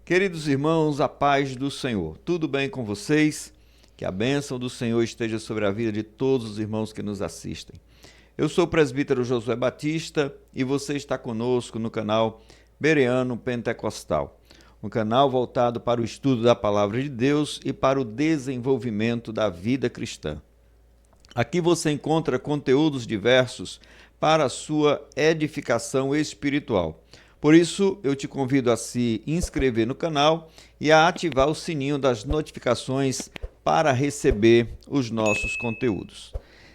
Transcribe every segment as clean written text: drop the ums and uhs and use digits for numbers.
Queridos irmãos, a paz do Senhor. Tudo bem com vocês? Que a bênção do Senhor esteja sobre a vida de todos os irmãos que nos assistem. Eu sou o presbítero Josué Batista e você está conosco no canal Bereano Pentecostal, um canal voltado para o estudo da Palavra de Deus e para o desenvolvimento da vida cristã. Aqui você encontra conteúdos diversos para a sua edificação espiritual. Por isso, eu te convido a se inscrever no canal e a ativar o sininho das notificações para receber os nossos conteúdos.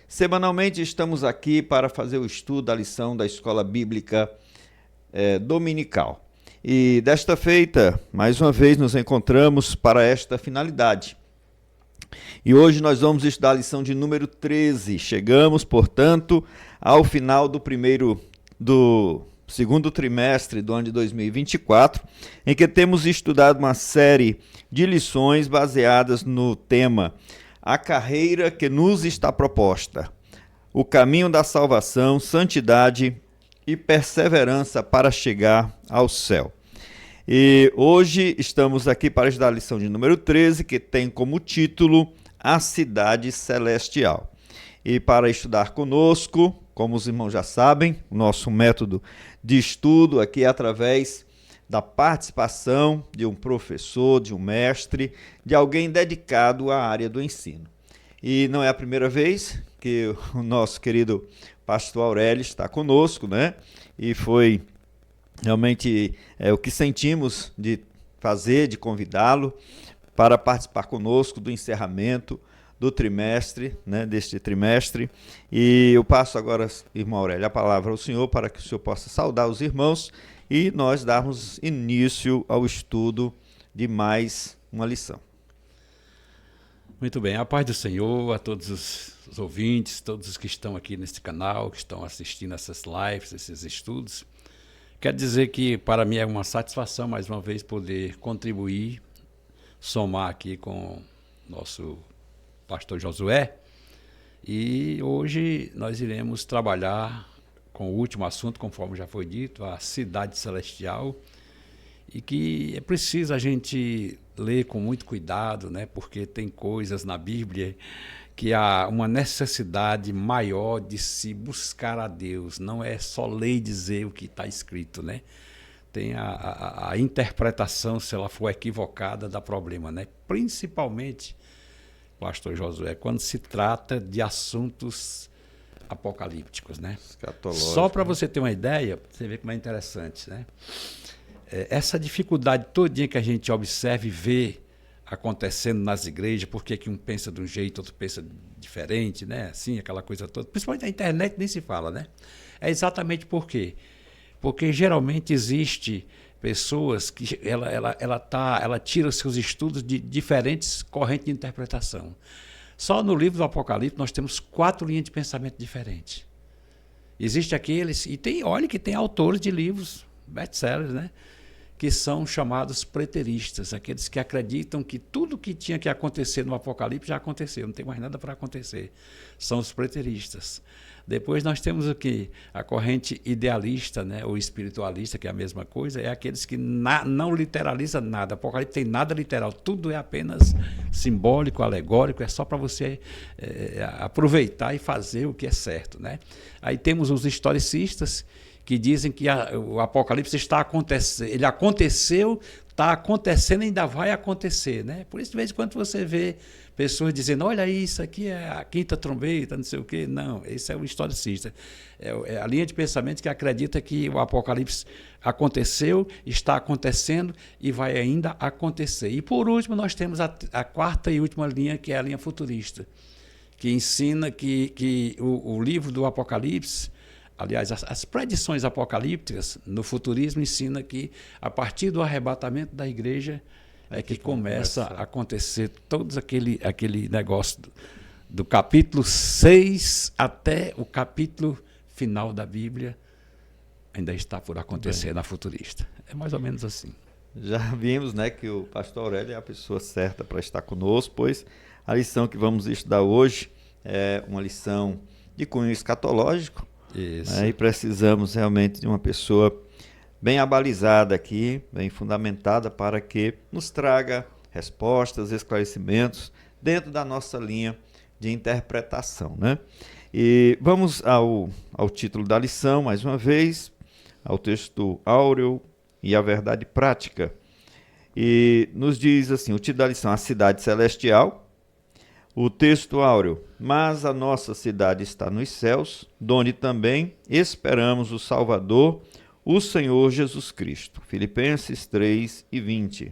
Semanalmente estamos aqui para fazer o estudo da lição da Escola Bíblica Dominical. E desta feita, mais uma vez, nos encontramos para esta finalidade. E hoje nós vamos estudar a lição de número 13. Chegamos, portanto, ao final do segundo trimestre do ano de 2024, em que temos estudado uma série de lições baseadas no tema A Carreira que nos está proposta, o caminho da salvação, santidade e perseverança para chegar ao céu. E hoje estamos aqui para estudar a lição de número 13, que tem como título A Cidade Celestial. E para estudar conosco, como os irmãos já sabem, o nosso método de estudo aqui é através da participação de um professor, de um mestre, de alguém dedicado à área do ensino. E não é a primeira vez que o nosso querido pastor Aurélio está conosco, né? E foi realmente o que sentimos de fazer, de convidá-lo para participar conosco do encerramento do trimestre, né, deste trimestre. E eu passo agora, irmão Aurélio, a palavra ao senhor para que o senhor possa saudar os irmãos e nós darmos início ao estudo de mais uma lição. Muito bem, a paz do Senhor a todos os ouvintes, todos os que estão aqui neste canal, que estão assistindo essas lives, esses estudos. Quero dizer que para mim é uma satisfação mais uma vez poder contribuir, somar aqui com nosso pastor Josué, e hoje nós iremos trabalhar com o último assunto, conforme já foi dito, a cidade celestial, e que é preciso a gente ler com muito cuidado, né? Porque tem coisas na Bíblia que há uma necessidade maior de se buscar a Deus, não é só ler e dizer o que está escrito, né? Tem a interpretação, se ela for equivocada, dá problema, né? Principalmente, pastor Josué, quando se trata de assuntos apocalípticos, né? Só para você ter uma ideia, você vê como é interessante, né? Essa dificuldade todinha que a gente observa e vê acontecendo nas igrejas, porque que um pensa de um jeito, outro pensa diferente, né? Assim, aquela coisa toda. Principalmente na internet nem se fala, né? É exatamente por quê? Porque geralmente existe pessoas que ela tira os seus estudos de diferentes correntes de interpretação. Só no livro do Apocalipse nós temos 4 linhas de pensamento diferentes. Existe aqueles, e olha que tem autores de livros, best-sellers, né? Que são chamados preteristas, aqueles que acreditam que tudo que tinha que acontecer no Apocalipse já aconteceu, não tem mais nada para acontecer. São os preteristas. Depois nós temos o que? A corrente idealista, né? Ou espiritualista, que é a mesma coisa, é aqueles que não literaliza nada. O Apocalipse tem nada literal, tudo é apenas simbólico, alegórico, é só para você aproveitar e fazer o que é certo, né? Aí temos os historicistas, que dizem que o Apocalipse está acontecendo, ele aconteceu, está acontecendo e ainda vai acontecer, né? Por isso, de vez em quando você vê pessoas dizendo, olha isso aqui é a quinta trombeta, não sei o quê. Não, esse é o historicista. É a linha de pensamento que acredita que o Apocalipse aconteceu, está acontecendo e vai ainda acontecer. E por último, nós temos a quarta e última linha, que é a linha futurista, que ensina que o livro do Apocalipse, aliás, as predições apocalípticas no futurismo ensina que a partir do arrebatamento da igreja é que começa a acontecer todo aquele negócio do capítulo 6 até o capítulo final da Bíblia ainda está por acontecer na futurista. É mais ou menos assim. Já vimos, né, que o pastor Aurélio é a pessoa certa para estar conosco, pois a lição que vamos estudar hoje é uma lição de cunho escatológico. Isso. E precisamos realmente de uma pessoa bem abalizada aqui, bem fundamentada, para que nos traga respostas, esclarecimentos dentro da nossa linha de interpretação, né? E vamos ao título da lição, mais uma vez, ao texto áureo e à verdade prática. E nos diz assim, o título da lição, a cidade celestial, o texto áureo, mas a nossa cidade está nos céus, donde também esperamos o Salvador, o Senhor Jesus Cristo. Filipenses 3:20.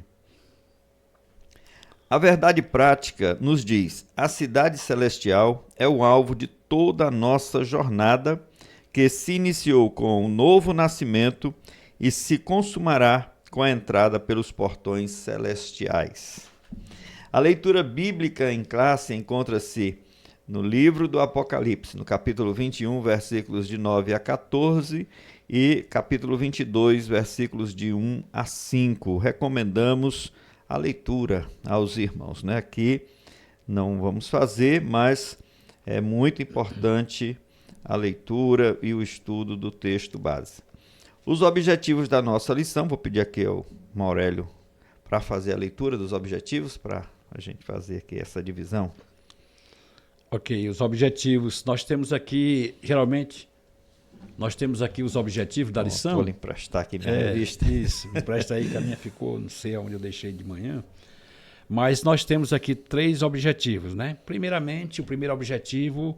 A verdade prática nos diz: a cidade celestial é o alvo de toda a nossa jornada, que se iniciou com o novo nascimento e se consumará com a entrada pelos portões celestiais. A leitura bíblica em classe encontra-se no livro do Apocalipse, no capítulo 21, versículos de 9 a 14 e capítulo 22, versículos de 1 a 5. Recomendamos a leitura aos irmãos, né? Aqui não vamos fazer, mas é muito importante a leitura e o estudo do texto base. Os objetivos da nossa lição, vou pedir aqui ao Maurélio para fazer a leitura dos objetivos, para a gente fazer aqui essa divisão. Ok, os objetivos, nós temos aqui os objetivos da lição. Vou lhe emprestar aqui minha revista. Isso, empresta aí que a minha ficou, não sei onde eu deixei de manhã. Mas nós temos aqui 3 objetivos, né? Primeiramente, o primeiro objetivo,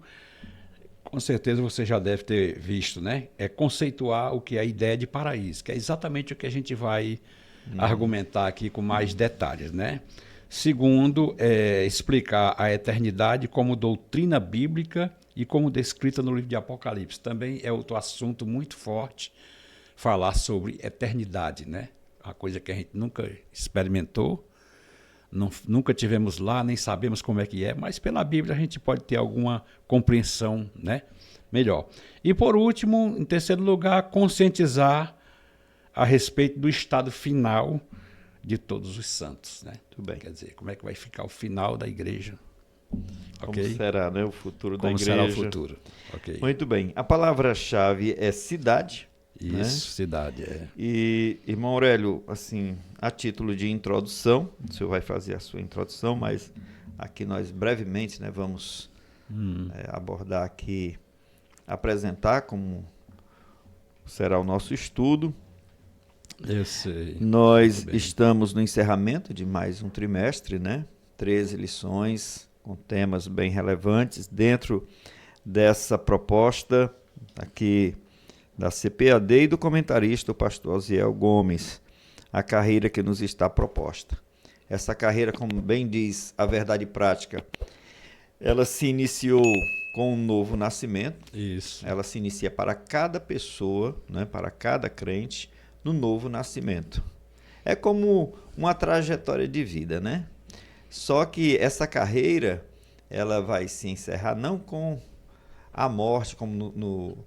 com certeza você já deve ter visto, né? É conceituar o que é a ideia de paraíso, que é exatamente o que a gente vai argumentar aqui com mais detalhes, né? Segundo, explicar a eternidade como doutrina bíblica e como descrita no livro de Apocalipse. Também é outro assunto muito forte, falar sobre eternidade, né? Uma coisa que a gente nunca experimentou, nunca tivemos lá, nem sabemos como é que é, mas pela Bíblia a gente pode ter alguma compreensão, né, melhor. E por último, em terceiro lugar, conscientizar a respeito do estado final de todos os santos, né? Muito bem. Quer dizer, como é que vai ficar o final da igreja? Como será, né, o futuro da igreja? Como será o futuro? Okay. Muito bem. A palavra-chave é cidade. Isso, né? Cidade, é. E, irmão Aurélio, assim, a título de introdução, o senhor vai fazer a sua introdução, mas aqui nós brevemente, né, vamos abordar aqui, apresentar como será o nosso estudo. Eu sei. Nós estamos no encerramento de mais um trimestre, né? 13 lições com temas bem relevantes dentro dessa proposta aqui da CPAD e do comentarista, o pastor Osiel Gomes, a carreira que nos está proposta. Essa carreira, como bem diz a verdade prática, ela se iniciou com um novo nascimento. Isso. Ela se inicia para cada pessoa, né, para cada crente, no novo nascimento. É como uma trajetória de vida, né? Só que essa carreira, ela vai se encerrar não com a morte, como túmulo,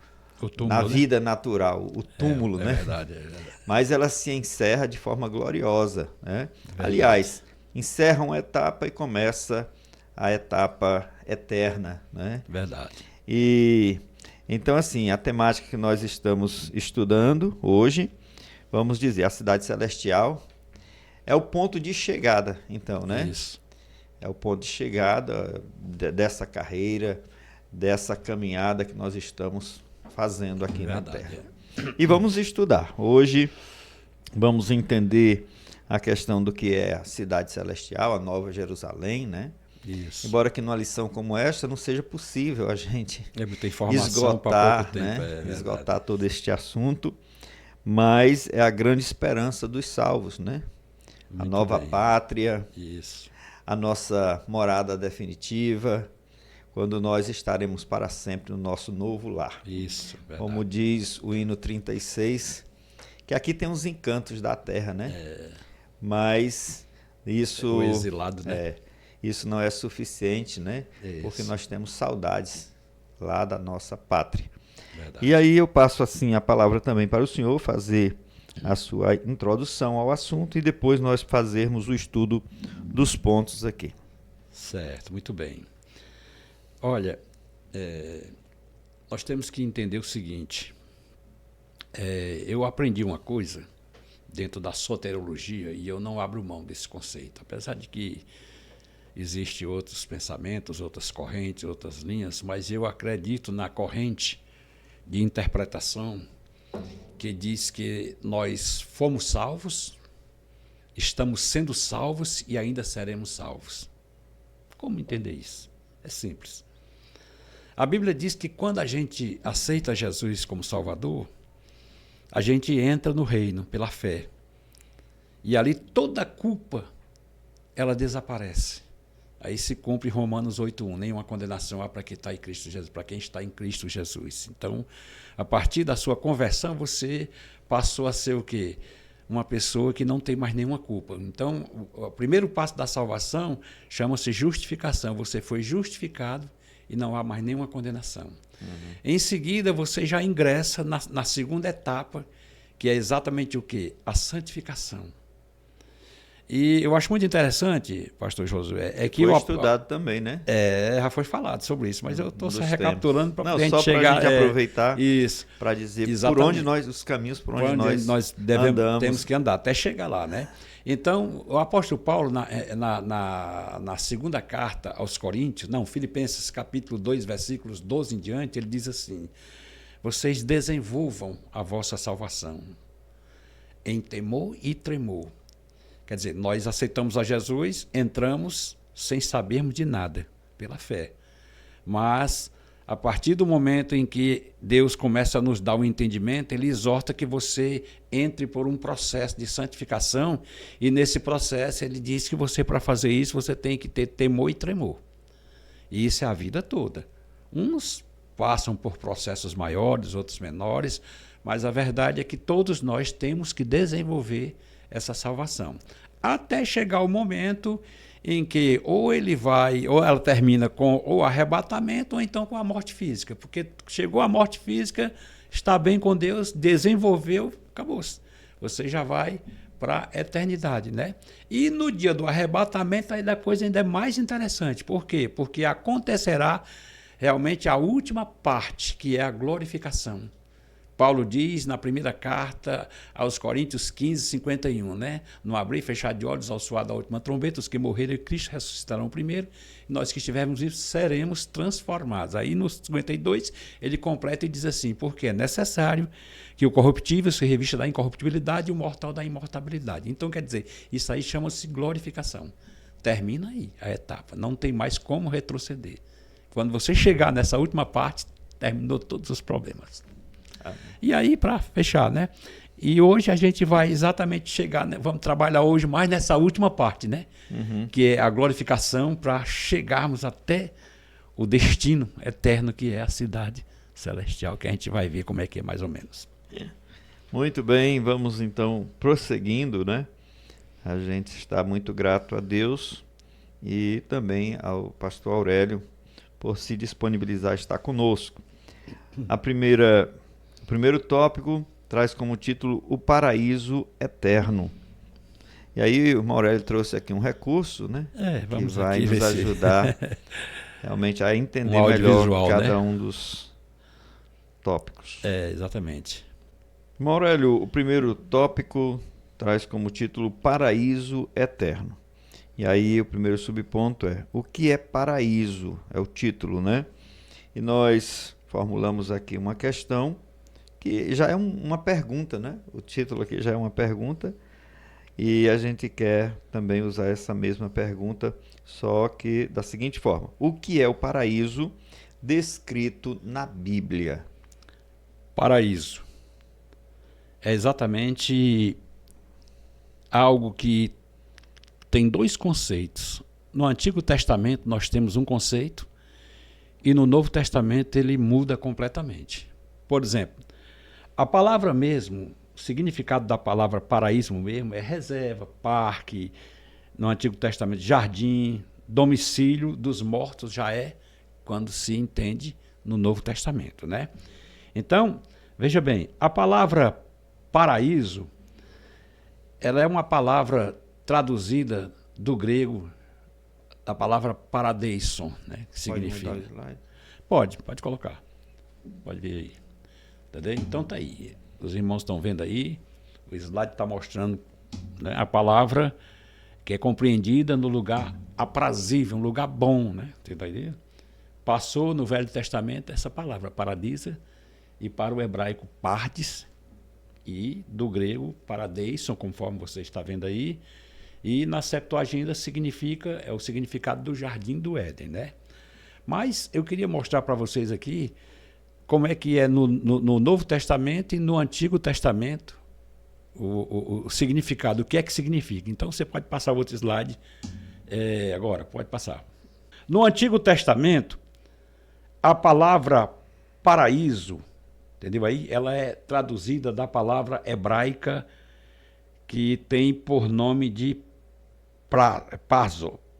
na vida natural, o túmulo, né? Verdade, é verdade. Mas ela se encerra de forma gloriosa, né? Aliás, encerra uma etapa e começa a etapa eterna, né? Verdade. E então, assim, a temática que nós estamos estudando hoje, vamos dizer, a cidade celestial é o ponto de chegada, então, né? Isso. É o ponto de chegada dessa carreira, dessa caminhada que nós estamos fazendo aqui na Terra. E vamos estudar. Hoje vamos entender a questão do que é a cidade celestial, a Nova Jerusalém, né? Isso. Embora que numa lição como esta não seja possível a gente esgotar, né? Esgotar todo este assunto, mas é a grande esperança dos salvos, né? Muito a nova bem. Pátria, Isso. A nossa morada definitiva, quando nós estaremos para sempre no nosso novo lar. Isso, verdade. Como diz o hino 36, que aqui tem os encantos da terra, né? Mas isso... O exilado, né? Isso não é suficiente, né? Isso. Porque nós temos saudades lá da nossa pátria. Verdade. E aí eu passo assim a palavra também para o senhor fazer a sua introdução ao assunto e depois nós fazermos o estudo dos pontos aqui. Certo, muito bem. Olha, nós temos que entender o seguinte, eu aprendi uma coisa dentro da soteriologia e eu não abro mão desse conceito, apesar de que existem outros pensamentos, outras correntes, outras linhas, mas eu acredito na corrente de interpretação que diz que nós fomos salvos, estamos sendo salvos e ainda seremos salvos. Como entender isso? É simples. A Bíblia diz que quando a gente aceita Jesus como Salvador, a gente entra no reino pela fé. E ali toda a culpa, ela desaparece. Aí se cumpre Romanos 8:1, nenhuma condenação há para quem está em Cristo Jesus, para quem está em Cristo Jesus. Então, a partir da sua conversão, você passou a ser o quê? Uma pessoa que não tem mais nenhuma culpa. Então, o primeiro passo da salvação chama-se justificação. Você foi justificado e não há mais nenhuma condenação. Em seguida, você já ingressa na segunda etapa, que é exatamente o quê? A santificação. E eu acho muito interessante, pastor Josué, é que... Foi estudado também, né? Já foi falado sobre isso, mas eu estou só recapitulando para a gente só chegar... Só para a gente aproveitar para dizer exatamente, por onde nós, os caminhos por onde nós andamos. Temos que andar, até chegar lá, né? Então, o apóstolo Paulo, na segunda carta aos Coríntios, Filipenses capítulo 2, versículos 12 em diante, ele diz assim: vocês desenvolvam a vossa salvação em temor e tremor. Quer dizer, nós aceitamos a Jesus, entramos sem sabermos de nada, pela fé. Mas, a partir do momento em que Deus começa a nos dar um entendimento, Ele exorta que você entre por um processo de santificação, e nesse processo Ele diz que você, para fazer isso, você tem que ter temor e tremor. E isso é a vida toda. Uns passam por processos maiores, outros menores, mas a verdade é que todos nós temos que desenvolver essa salvação, até chegar o momento em que ou ela termina com o arrebatamento ou então com a morte física, porque chegou a morte física, está bem com Deus, desenvolveu, acabou-se. Você já vai para a eternidade, né? E no dia do arrebatamento, aí a coisa ainda é mais interessante. Por quê? Porque acontecerá realmente a última parte, que é a glorificação. Paulo diz na primeira carta aos Coríntios 15:51, né? No abrir e fechar de olhos ao soar da última trombeta, os que morreram em Cristo ressuscitarão primeiro, e nós que estivermos vivos seremos transformados. Aí no 52 ele completa e diz assim: porque é necessário que o corruptível se revista da incorruptibilidade e o mortal da imortabilidade. Então, quer dizer, isso aí chama-se glorificação. Termina aí a etapa, não tem mais como retroceder. Quando você chegar nessa última parte, terminou todos os problemas. E aí, para fechar, né? E hoje a gente vai exatamente chegar, né? Vamos trabalhar hoje mais nessa última parte, né? Que é a glorificação, para chegarmos até o destino eterno, que é a cidade celestial, que a gente vai ver como é que é mais ou menos. Muito bem, vamos então prosseguindo, né? A gente está muito grato a Deus e também ao pastor Aurélio por se disponibilizar a estar conosco. O primeiro tópico traz como título o paraíso eterno. E aí o Aurélio trouxe aqui um recurso, né? Que vai nos ajudar realmente a entender melhor cada um dos tópicos. Exatamente. Aurélio, o primeiro tópico traz como título paraíso eterno. E aí o primeiro subponto é: o que é paraíso? É o título, né? E nós formulamos aqui uma questão que já é uma pergunta, né? O título aqui já é uma pergunta, e a gente quer também usar essa mesma pergunta, só que da seguinte forma: o que é o paraíso descrito na Bíblia? Paraíso é exatamente algo que tem dois conceitos. No Antigo Testamento nós temos um conceito, e no Novo Testamento ele muda completamente. Por exemplo, a palavra mesmo, o significado da palavra paraíso mesmo é reserva, parque, no Antigo Testamento jardim, domicílio dos mortos, já é quando se entende no Novo Testamento, né? Então, veja bem, a palavra paraíso, ela é uma palavra traduzida do grego, da palavra paradeison, né? Que significa... Pode colocar. Pode ver aí. Entendeu? Então tá aí. Os irmãos estão vendo aí, o slide está mostrando, né, a palavra que é compreendida no lugar aprazível, um lugar bom, né? Você tá entendendo? Passou no Velho Testamento essa palavra, paradisa, e para o hebraico pardes, e do grego paradeison, conforme você está vendo aí, e na Septuaginta significa, é o significado do jardim do Éden, né? Mas eu queria mostrar para vocês aqui como é que é no Novo Testamento e no Antigo Testamento o significado, o que é que significa. Então você pode passar o outro slide agora, pode passar. No Antigo Testamento, a palavra paraíso, entendeu aí? Ela é traduzida da palavra hebraica que tem por nome de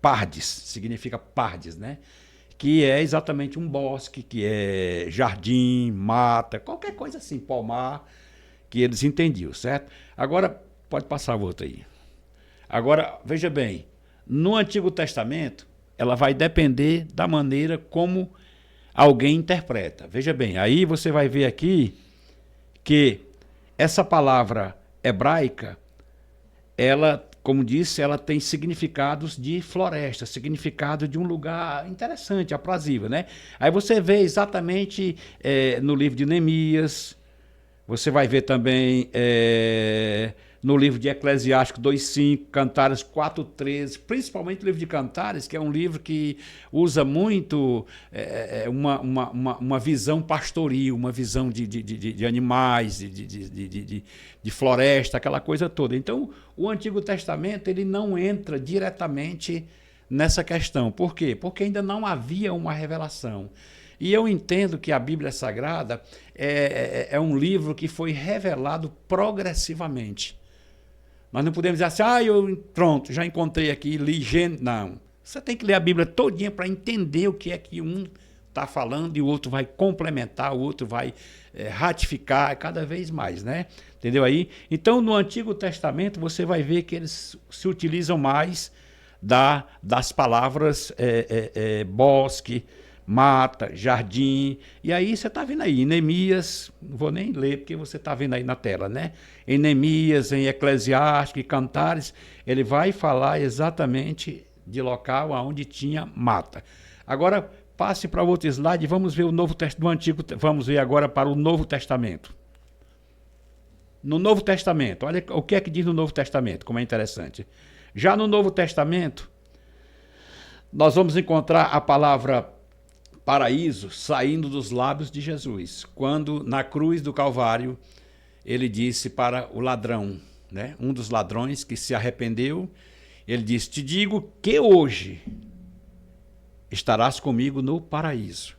pardes, significa pardes, né? Que é exatamente um bosque, que é jardim, mata, qualquer coisa assim, pomar, que eles entendiam, certo? Agora, pode passar o outro aí. Agora, veja bem, no Antigo Testamento, ela vai depender da maneira como alguém interpreta. Veja bem, aí você vai ver aqui que essa palavra hebraica, ela, como disse, ela tem significados de floresta, significado de um lugar interessante, aprazível, né? Aí você vê exatamente no livro de Neemias, você vai ver também no livro de Eclesiástico 2:5, Cantares 4:13, principalmente o livro de Cantares, que é um livro que usa muito uma visão pastoril, uma visão de animais, de floresta, aquela coisa toda. Então, o Antigo Testamento ele não entra diretamente nessa questão. Por quê? Porque ainda não havia uma revelação. E eu entendo que a Bíblia Sagrada é um livro que foi revelado progressivamente. Nós não podemos dizer assim, pronto, já encontrei aqui, li Gênesis. Não. Você tem que ler a Bíblia todinha para entender o que é que um está falando e o outro vai complementar, o outro vai ratificar cada vez mais, né? Entendeu aí? Então, no Antigo Testamento, você vai ver que eles se utilizam mais das palavras bosque, mata, jardim, e aí você está vendo aí, em Neemias, não vou nem ler porque você está vendo aí na tela, né? Em Neemias, em Eclesiástico e Cantares, ele vai falar exatamente de local onde tinha mata. Agora, passe para o outro slide e vamos ver o Novo Testamento, Antigo, vamos ver agora para o Novo Testamento. No Novo Testamento, olha o que é que diz no Novo Testamento, como é interessante. Já no Novo Testamento, nós vamos encontrar a palavra paraíso saindo dos lábios de Jesus, quando na cruz do Calvário ele disse para o ladrão, né, um dos ladrões que se arrependeu, ele disse, te digo que hoje estarás comigo no paraíso,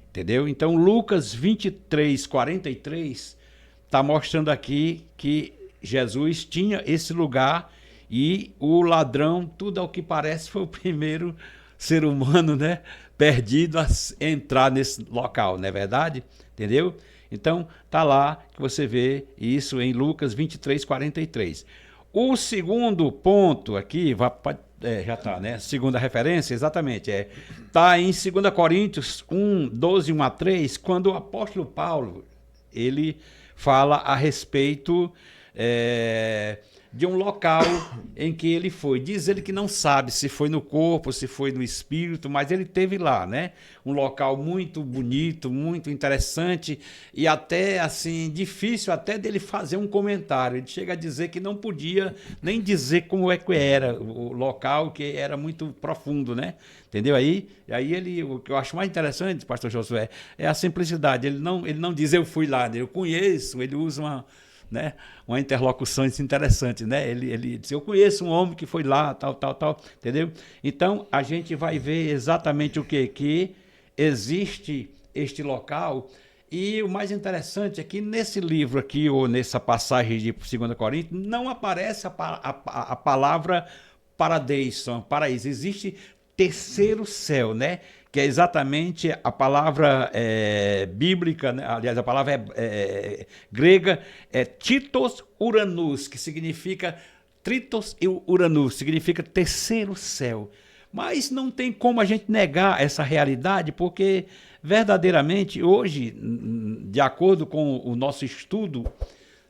entendeu? Então Lucas 23:43 está mostrando aqui que Jesus tinha esse lugar e o ladrão, tudo ao que parece, foi o primeiro ser humano, né, perdido a entrar nesse local, não é verdade? Entendeu? Então, tá lá que você vê isso em Lucas 23:43. O segundo ponto aqui, já está, né? Segunda referência, exatamente, está em 2 Coríntios 1:12, 1-3, quando o apóstolo Paulo, ele fala a respeito de um local em que ele foi. Diz ele que não sabe se foi no corpo, se foi no espírito, mas ele teve lá, né? Um local muito bonito, muito interessante e até assim, difícil até dele fazer um comentário. Ele chega a dizer que não podia nem dizer como é que era o local, que era muito profundo, né? Entendeu aí? E aí o que eu acho mais interessante, pastor Josué, é a simplicidade. Ele não diz eu fui lá, eu conheço, ele usa uma interlocução interessante, né? Ele diz, eu conheço um homem que foi lá, tal, entendeu? Então, a gente vai ver exatamente o quê? Que existe este local e o mais interessante é que nesse livro aqui, ou nessa passagem de 2 Coríntios, não aparece a palavra paradeison, paraíso. Existe terceiro céu, né? Que é exatamente a palavra bíblica, né? Aliás, a palavra grega é Titos Uranus, que significa Tritos e Uranus, significa terceiro céu. Mas não tem como a gente negar essa realidade, porque verdadeiramente hoje, de acordo com o nosso estudo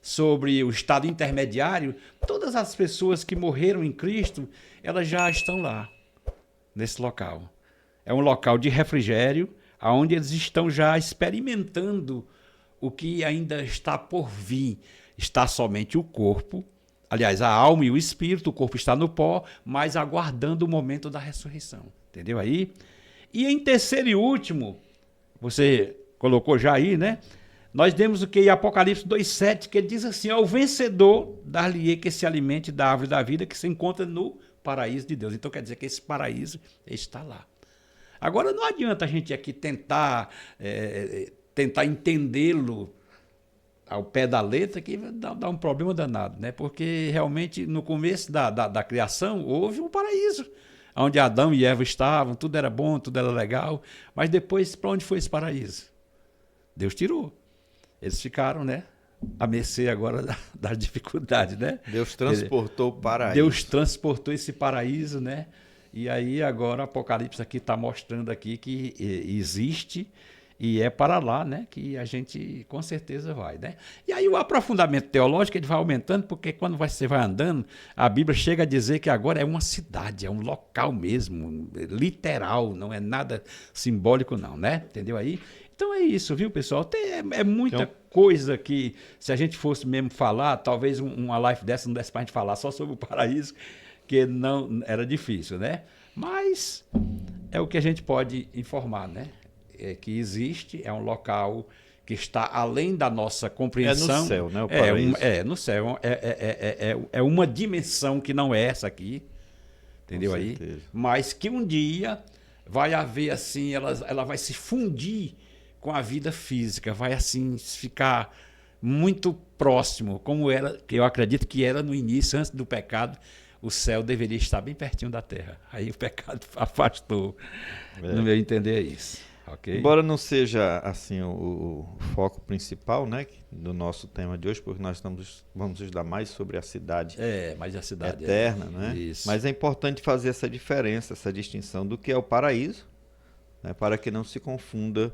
sobre o estado intermediário, todas as pessoas que morreram em Cristo, elas já estão lá, nesse local. É um local de refrigério, onde eles estão já experimentando o que ainda está por vir. Está somente o corpo, aliás, a alma e o espírito, o corpo está no pó, mas aguardando o momento da ressurreição. Entendeu aí? E em terceiro e último, você colocou já aí, né? Nós temos o que? Apocalipse 2,7, que ele diz assim: ó, o vencedor dar-lhe-ei que se alimente da árvore da vida que se encontra no paraíso de Deus. Então quer dizer que esse paraíso está lá. Agora não adianta a gente aqui tentar entendê-lo ao pé da letra, que dá um problema danado, né? Porque realmente no começo da criação houve um paraíso, onde Adão e Eva estavam, tudo era bom, tudo era legal, mas depois para onde foi esse paraíso? Deus tirou. Eles ficaram, né, à mercê agora das dificuldades, né? Deus transportou o paraíso. Deus transportou esse paraíso, né? E aí agora o Apocalipse aqui está mostrando aqui que existe e é para lá, né, que a gente com certeza vai, né? E aí o aprofundamento teológico ele vai aumentando, porque quando você vai andando, a Bíblia chega a dizer que agora é uma cidade, é um local mesmo, literal, não é nada simbólico não, né? Entendeu aí? Então é isso, viu, pessoal? É muita coisa que, se a gente fosse mesmo falar, talvez uma live dessa não desse para a gente falar só sobre o paraíso, que não era difícil, né? Mas é o que a gente pode informar, né? É que existe, é um local que está além da nossa compreensão. É no céu, né? O paraíso. No céu. É uma dimensão que não é essa aqui, entendeu aí? Mas que um dia vai haver assim, ela vai se fundir com a vida física, vai assim ficar muito próximo, como era, que eu acredito que era no início, antes do pecado. O céu deveria estar bem pertinho da terra. Aí o pecado afastou. No meu entender é isso. Okay? Embora não seja assim o foco principal, né, do nosso tema de hoje, porque nós vamos estudar mais sobre a cidade, mais a cidade eterna, né? Isso. Mas é importante fazer essa diferença, essa distinção do que é o paraíso, né, para que não se confunda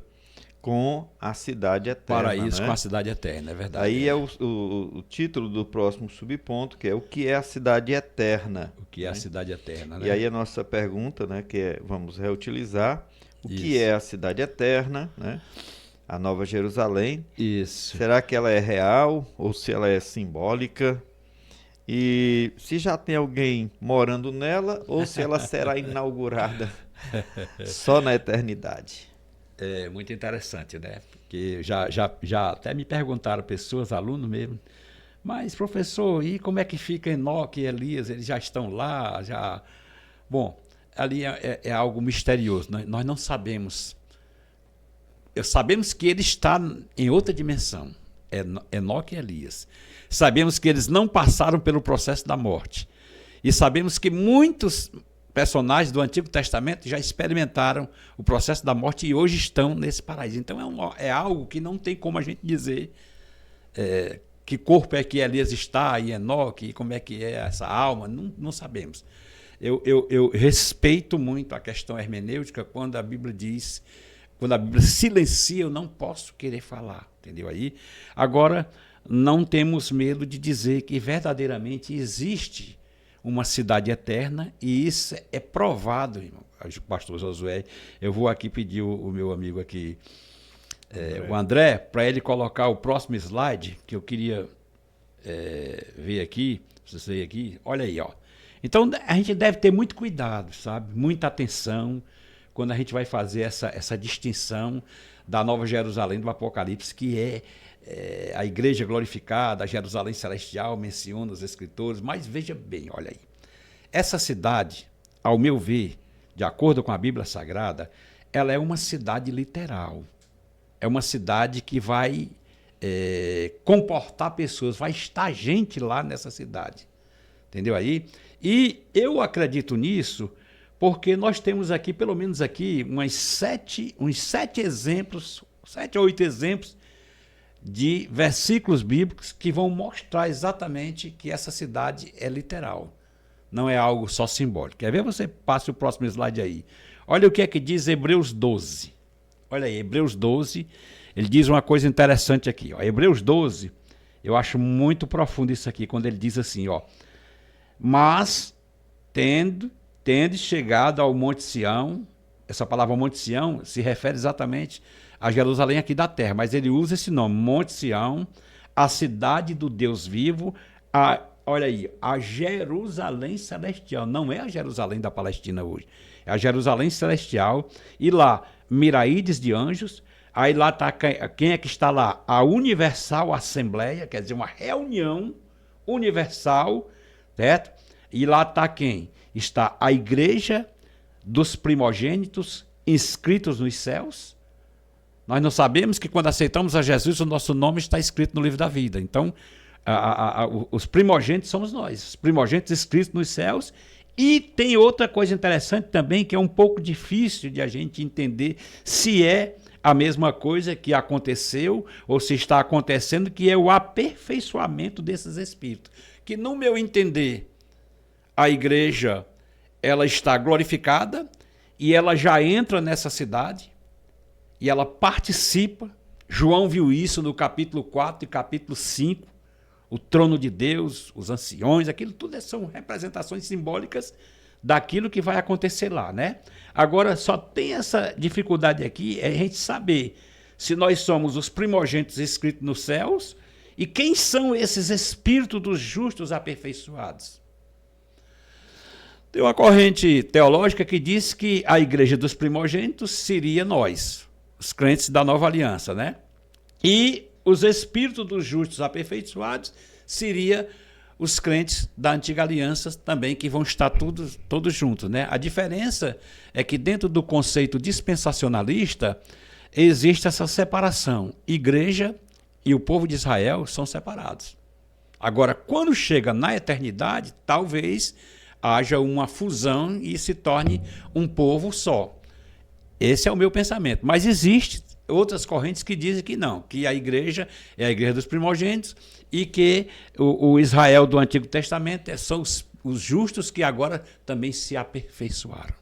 com a cidade eterna. Paraíso, né? Com a cidade eterna, é verdade. Aí é o título do próximo subponto, que é o que é a cidade eterna. O que é a cidade eterna, né? E aí a nossa pergunta, né, que vamos reutilizar, o que é a cidade eterna, né? A Nova Jerusalém. Isso. Será que ela é real ou se ela é simbólica? E se já tem alguém morando nela ou se ela será inaugurada só na eternidade? É muito interessante, né? Porque já até me perguntaram pessoas, alunos mesmo, mas professor, e como é que fica Enoque e Elias? Eles já estão lá? Já? Bom, ali é algo misterioso, nós não sabemos. Sabemos que ele está em outra dimensão, Enoque e Elias. Sabemos que eles não passaram pelo processo da morte. E sabemos que muitos personagens do Antigo Testamento já experimentaram o processo da morte e hoje estão nesse paraíso. Então é algo que não tem como a gente dizer que corpo é que Elias está e Enoque, e como é que é essa alma, não sabemos. Eu respeito muito a questão hermenêutica quando a Bíblia diz, quando a Bíblia silencia, eu não posso querer falar, entendeu aí? Agora, não temos medo de dizer que verdadeiramente existe uma cidade eterna, e isso é provado, irmão. Pastor Josué, eu vou aqui pedir o meu amigo aqui, o André, para ele colocar o próximo slide, que eu queria ver aqui, você aqui, olha aí, ó. Então, a gente deve ter muito cuidado, sabe? Muita atenção, quando a gente vai fazer essa distinção da Nova Jerusalém do Apocalipse, que é a igreja glorificada, a Jerusalém celestial, menciona os escritores, mas veja bem, olha aí. Essa cidade, ao meu ver, de acordo com a Bíblia Sagrada, ela é uma cidade literal. É uma cidade que vai comportar pessoas, vai estar gente lá nessa cidade. Entendeu aí? E eu acredito nisso porque nós temos aqui, pelo menos aqui, uns sete exemplos, 7 ou 8 exemplos de versículos bíblicos que vão mostrar exatamente que essa cidade é literal. Não é algo só simbólico. Quer ver? Você passe o próximo slide aí. Olha o que é que diz Hebreus 12. Olha aí, Hebreus 12, ele diz uma coisa interessante aqui. Ó. Hebreus 12, Eu acho muito profundo isso aqui, quando ele diz assim, ó. Mas, tende chegado ao Monte Sião, essa palavra Monte Sião se refere exatamente a Jerusalém aqui da terra, mas ele usa esse nome, Monte Sião, a cidade do Deus vivo, olha aí, a Jerusalém celestial, não é a Jerusalém da Palestina hoje, é a Jerusalém celestial, e lá, miraídes de anjos, aí lá está, quem é que está lá? A Universal Assembleia, quer dizer, uma reunião universal, certo? E lá está quem? Está a igreja dos primogênitos inscritos nos céus. Nós não sabemos que quando aceitamos a Jesus, o nosso nome está escrito no livro da vida. Então, os primogênitos somos nós, os primogênitos escritos nos céus. E tem outra coisa interessante também, que é um pouco difícil de a gente entender se é a mesma coisa que aconteceu ou se está acontecendo, que é o aperfeiçoamento desses espíritos. Que, no meu entender, a igreja ela está glorificada e ela já entra nessa cidade e ela participa. João viu isso no capítulo 4 e capítulo 5. O trono de Deus, os anciões, aquilo tudo são representações simbólicas daquilo que vai acontecer lá, né? Agora, só tem essa dificuldade aqui, é a gente saber se nós somos os primogênitos escritos nos céus e quem são esses espíritos dos justos aperfeiçoados. Tem uma corrente teológica que diz que a igreja dos primogênitos seria nós, os crentes da nova aliança, né? E os espíritos dos justos aperfeiçoados seria os crentes da antiga aliança também, que vão estar todos juntos, né? A diferença é que dentro do conceito dispensacionalista existe essa separação. Igreja e o povo de Israel são separados. Agora, quando chega na eternidade, talvez haja uma fusão e se torne um povo só. Esse é o meu pensamento. Mas existe outras correntes que dizem que não, que a igreja é a igreja dos primogênitos e que o Israel do Antigo Testamento são os justos que agora também se aperfeiçoaram.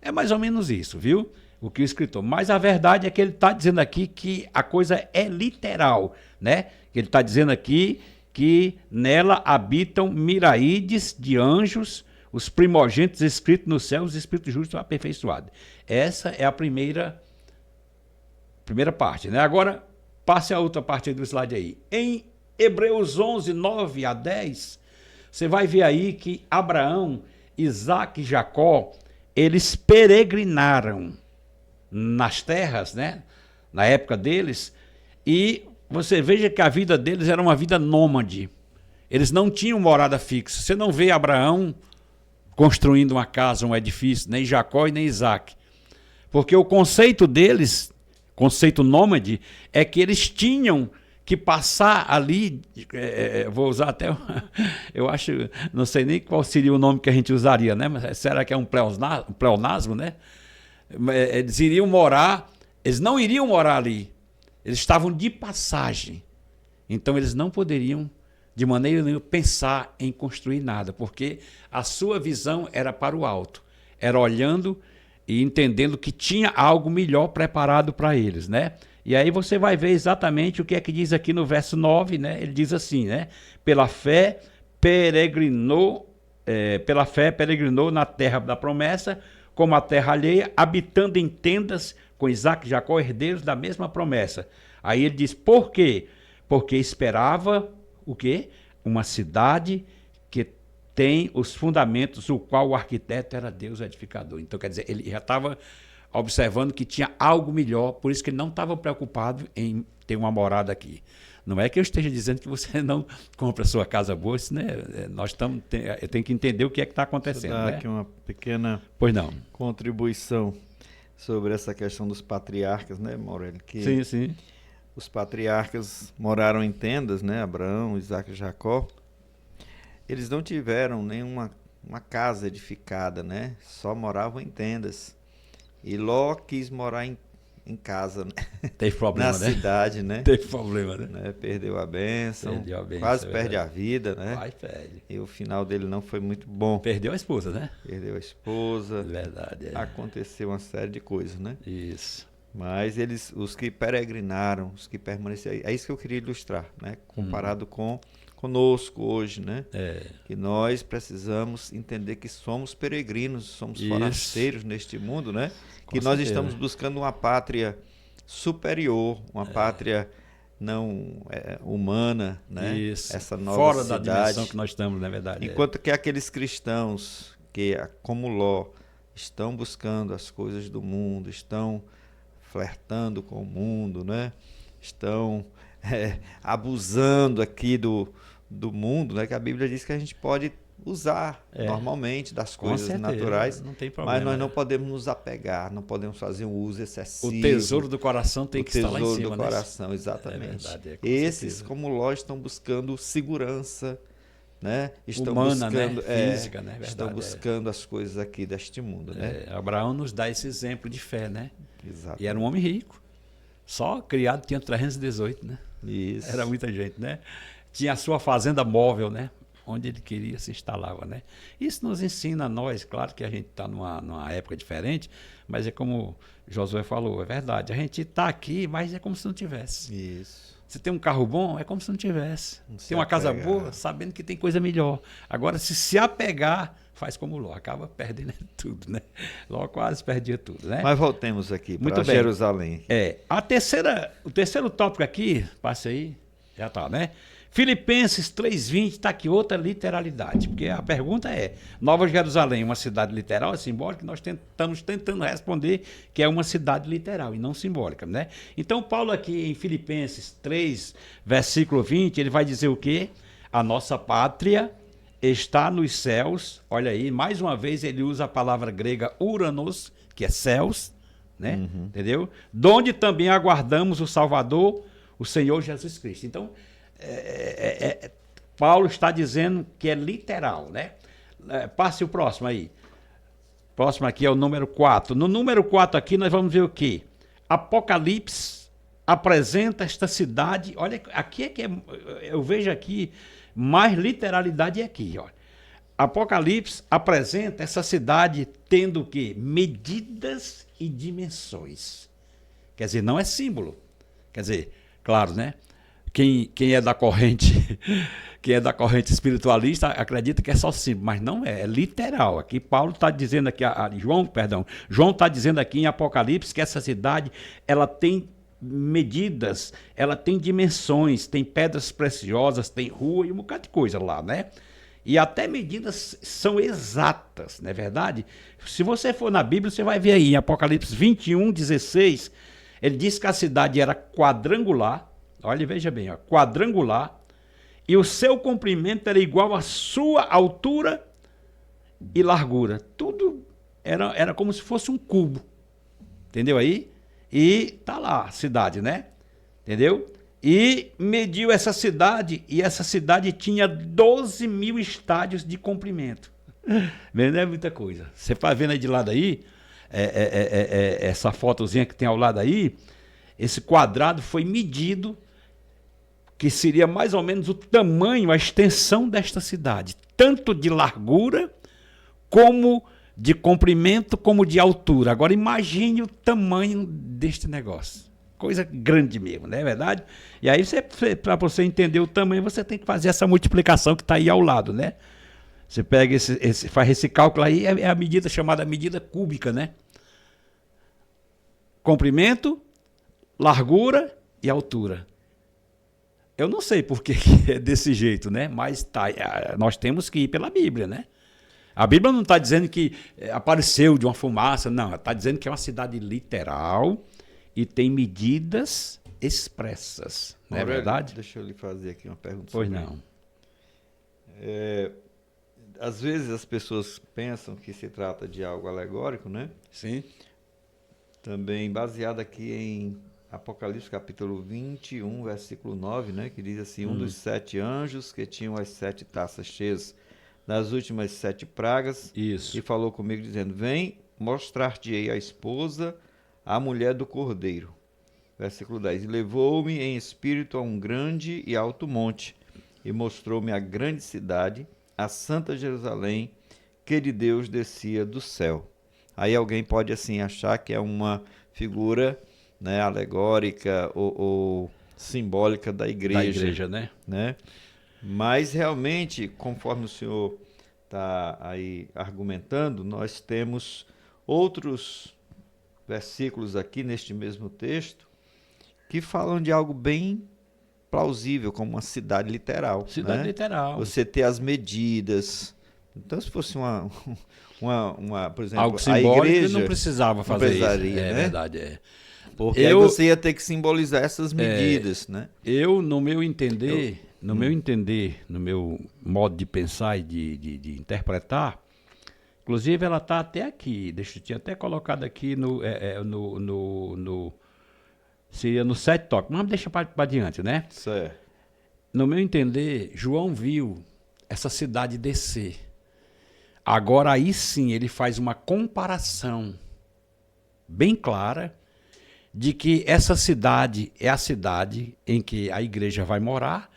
É mais ou menos isso, viu? O que o escritor. Mas a verdade é que ele está dizendo aqui que a coisa é literal, né? Ele está dizendo aqui que nela habitam miraídes de anjos, os primogênitos escritos no céu, os espíritos justos aperfeiçoados. Essa é a primeira parte, né? Agora, passe a outra parte do slide aí. Em Hebreus 11, 9 a 10, você vai ver aí que Abraão, Isaac e Jacó, eles peregrinaram nas terras, né? Na época deles, e você veja que a vida deles era uma vida nômade. Eles não tinham morada fixa. Você não vê Abraão construindo uma casa, um edifício, nem Jacó e nem Isaac. Porque o conceito deles, conceito nômade, é que eles tinham que passar ali, vou usar até, eu acho, não sei nem qual seria o nome que a gente usaria, né? Mas será que é um pleonasmo, né? Eles iriam morar, eles não iriam morar ali, eles estavam de passagem. Então eles não poderiam, de maneira nenhuma, pensar em construir nada, porque a sua visão era para o alto, era olhando e entendendo que tinha algo melhor preparado para eles, né? E aí você vai ver exatamente o que é que diz aqui no verso 9, né? Ele diz assim, né? Pela fé peregrinou na terra da promessa, como a terra alheia, habitando em tendas com Isaac e Jacó, herdeiros da mesma promessa. Aí ele diz, por quê? Porque esperava o quê? Uma cidade que tem os fundamentos, o qual o arquiteto era Deus edificador. Então, quer dizer, ele já estava observando que tinha algo melhor, por isso que ele não estava preocupado em ter uma morada aqui. Não é que eu esteja dizendo que você não compra a sua casa boa, isso, né? Nós tem que entender o que é que está acontecendo. Vou dar né? aqui uma pequena contribuição sobre essa questão dos patriarcas, né, Morelli? Que sim. Os patriarcas moraram em tendas, né? Abraão, Isaac e Jacó. Eles não tiveram nenhuma casa edificada, né? Só moravam em tendas. E Ló quis morar em casa, né? Teve problema, na cidade, né? Teve problema, né? Perdeu a bênção, quase perde a vida, né? Quase perde. E o final dele não foi muito bom. Perdeu a esposa, né? Perdeu a esposa. Verdade. Aconteceu uma série de coisas, né? Isso. Mas os que peregrinaram, os que permaneceram, é isso que eu queria ilustrar, né? Comparado com conosco hoje, né? Que nós precisamos entender que somos peregrinos, somos forasteiros neste mundo, né? Com que nós certeza. estamos buscando uma pátria superior, uma pátria não humana, né? Isso. Essa nova Fora cidade. da dimensão que nós estamos, na verdade. Enquanto que aqueles cristãos que, como Ló, estão buscando as coisas do mundo, estão flertando com o mundo, né? Estão abusando aqui do mundo, né? Que a Bíblia diz que a gente pode usar normalmente das coisas naturais, não tem problema, mas nós não podemos nos apegar, não podemos fazer um uso excessivo. O tesouro do coração tem que estar lá em cima. O tesouro do coração, exatamente. É verdade, Esses, certeza. como Ló, estão buscando segurança, né? Estão humana, buscando, né? Física, né? Estão buscando as coisas aqui deste mundo, né? Abraão nos dá esse exemplo de fé, né? Exato. E era um homem rico. Só criado tinha 318, né? Isso. Era muita gente, né? Tinha a sua fazenda móvel, né? Onde ele queria se instalava, né? Isso nos ensina a nós, claro que a gente está numa época diferente, mas é como Josué falou, é verdade. A gente está aqui, mas é como se não tivesse. Isso. Você tem um carro bom, é como se não tivesse. Tem uma casa boa, sabendo que tem coisa melhor. Agora, se apegar, faz como Ló, acaba perdendo tudo, né? Ló quase perdia tudo, né? Mas voltemos aqui para Jerusalém. O terceiro tópico aqui, passe aí, já está, né? Filipenses 3:20, está aqui outra literalidade, porque a pergunta é, Nova Jerusalém, uma cidade literal, é simbólica? Nós estamos tentando responder que é uma cidade literal e não simbólica, né? Então, Paulo aqui em Filipenses 3, versículo 20, ele vai dizer o quê? A nossa pátria está nos céus, olha aí, mais uma vez ele usa a palavra grega uranos, que é céus, né? Entendeu? Donde também aguardamos o Salvador, o Senhor Jesus Cristo. Então, Paulo está dizendo que é literal, né? Passe o próximo aí. Próximo aqui é o número 4. No número 4 aqui nós vamos ver o quê? Apocalipse apresenta esta cidade. Olha, aqui é que eu vejo aqui mais literalidade aqui, olha. Apocalipse apresenta essa cidade tendo o quê? Medidas e dimensões. Quer dizer, não é símbolo. Quer dizer, claro, né? Quem é da corrente espiritualista acredita que é só símbolo, mas não é literal. Aqui Paulo está dizendo aqui, João está dizendo aqui em Apocalipse que essa cidade ela tem medidas, ela tem dimensões, tem pedras preciosas, tem rua e um bocado de coisa lá, né? E até medidas são exatas, não é verdade? Se você for na Bíblia, você vai ver aí em Apocalipse 21:16, ele diz que a cidade era quadrangular. Olha, veja bem, ó, quadrangular, e o seu comprimento era igual à sua altura e largura. Tudo era como se fosse um cubo. Entendeu aí? E tá lá a cidade, né? Entendeu? E mediu essa cidade, e essa cidade tinha 12.000 estádios de comprimento. Não é muita coisa. Você vai vendo aí de lado aí, essa fotozinha que tem ao lado aí, esse quadrado foi medido, que seria mais ou menos o tamanho, a extensão desta cidade, tanto de largura, como de comprimento, como de altura. Agora imagine o tamanho deste negócio. Coisa grande mesmo, não é verdade? E aí, para você entender o tamanho, você tem que fazer essa multiplicação que está aí ao lado, né? Você pega faz esse cálculo aí, é a medida chamada medida cúbica, né? Comprimento, largura e altura. Eu não sei por que é desse jeito, né? Mas nós temos que ir pela Bíblia, né? A Bíblia não está dizendo que apareceu de uma fumaça, não. Está dizendo que é uma cidade literal e tem medidas expressas, não é verdade? Deixa eu lhe fazer aqui uma pergunta. Pois não. Às vezes as pessoas pensam que se trata de algo alegórico, né? Sim. Também baseado aqui em Apocalipse capítulo 21, versículo 9, né, que diz assim, um dos 7 anjos que tinham as 7 taças cheias das últimas 7 pragas, Isso. e falou comigo dizendo, vem mostrar-te-ei a esposa, a mulher do Cordeiro. Versículo 10, e levou-me em espírito a um grande e alto monte, e mostrou-me a grande cidade, a santa Jerusalém, que de Deus descia do céu. Aí alguém pode assim achar que é uma figura né, alegórica ou simbólica da igreja. Da igreja, né? Né? Mas realmente, conforme o senhor está aí argumentando, nós temos outros versículos aqui neste mesmo texto que falam de algo bem plausível, como uma cidade literal. Cidade né? literal. Você ter as medidas. Então, se fosse por exemplo, algo simbólico, a igreja não precisava fazer isso. precisaria, É né? verdade, é. Porque aí você ia ter que simbolizar essas medidas, né? Eu, no meu entender, no meu modo de pensar e de interpretar, inclusive ela está até aqui, eu tinha até colocado aqui seria no 7 tópicos, mas deixa para diante, né? Certo. No meu entender, João viu essa cidade descer. Agora aí sim ele faz uma comparação bem clara de que essa cidade é a cidade em que a igreja vai morar,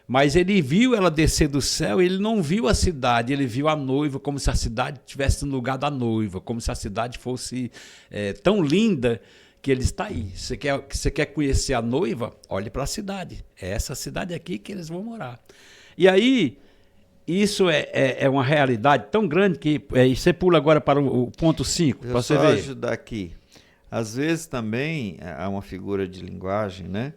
mas ele viu ela descer do céu, ele não viu a cidade, ele viu a noiva, como se a cidade estivesse no lugar da noiva, como se a cidade fosse tão linda que ele está aí. Você quer conhecer a noiva? Olhe para a cidade. É essa cidade aqui que eles vão morar. E aí, isso é uma realidade tão grande que você pula agora para o ponto 5, para você ver. Ajudar aqui. Às vezes também há uma figura de linguagem, né?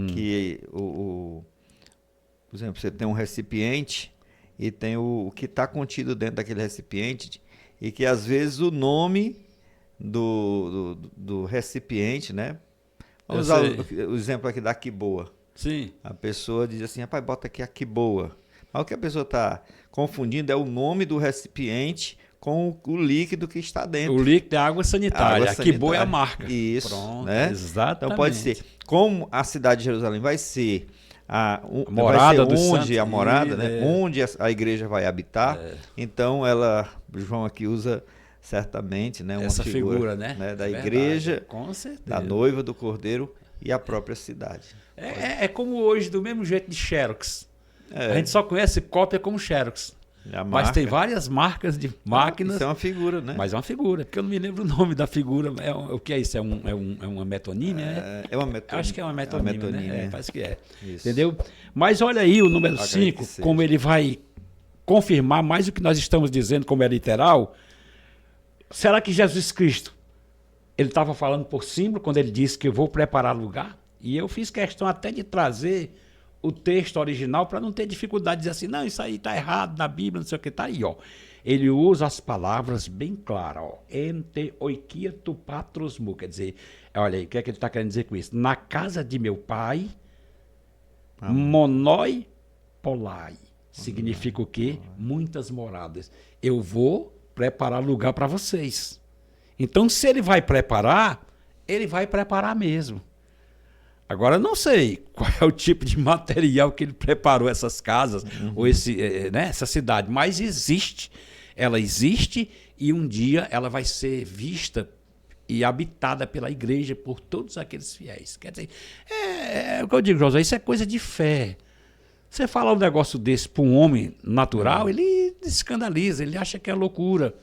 Que por exemplo, você tem um recipiente e tem o que está contido dentro daquele recipiente, e que às vezes o nome do recipiente, né? Vamos usar o exemplo aqui da quiboa. Sim. A pessoa diz assim, rapaz, bota aqui a quiboa. Mas o que a pessoa está confundindo é o nome do recipiente com o líquido que está dentro. O líquido é água sanitária. A quiboa é a marca. Isso. Pronto, né? Exatamente. Então pode ser, como a cidade de Jerusalém vai ser a morada vai ser do onde santo, a morada, né? Onde a igreja vai habitar. Então João aqui usa certamente, né, uma essa figura, né? Da Verdade, igreja, com certeza. da noiva do Cordeiro e a própria cidade. É como hoje, do mesmo jeito de Xerox. A gente só conhece cópia como Xerox. Mas tem várias marcas de máquinas. Isso é uma figura, né? Mas é uma figura, porque eu não me lembro o nome da figura. O que é isso? É uma metonímia? É uma metonímia. Acho que é uma metonímia, né? Parece que é. Isso. Entendeu? Mas olha aí o número 5, como ele vai confirmar mais o que nós estamos dizendo, como é literal. Será que Jesus Cristo, ele estava falando por símbolo quando ele disse que eu vou preparar lugar? E eu fiz questão até de trazer o texto original para não ter dificuldade de dizer assim, não, isso aí está errado na Bíblia, não sei o que, está aí, ó. Ele usa as palavras bem claras, ó. Ente oikia tu patros mu, quer dizer, olha aí, o que é que ele está querendo dizer com isso? Na casa de meu pai, monoi polai. Significa o quê? Muitas moradas. Eu vou preparar lugar para vocês. Então, se ele vai preparar mesmo. Agora, eu não sei qual é o tipo de material que ele preparou essas casas, ou essa cidade, mas existe. Ela existe e um dia ela vai ser vista e habitada pela igreja por todos aqueles fiéis. Quer dizer, é o que eu digo, José, isso é coisa de fé. Você falar um negócio desse para um homem natural, ele escandaliza, ele acha que é loucura.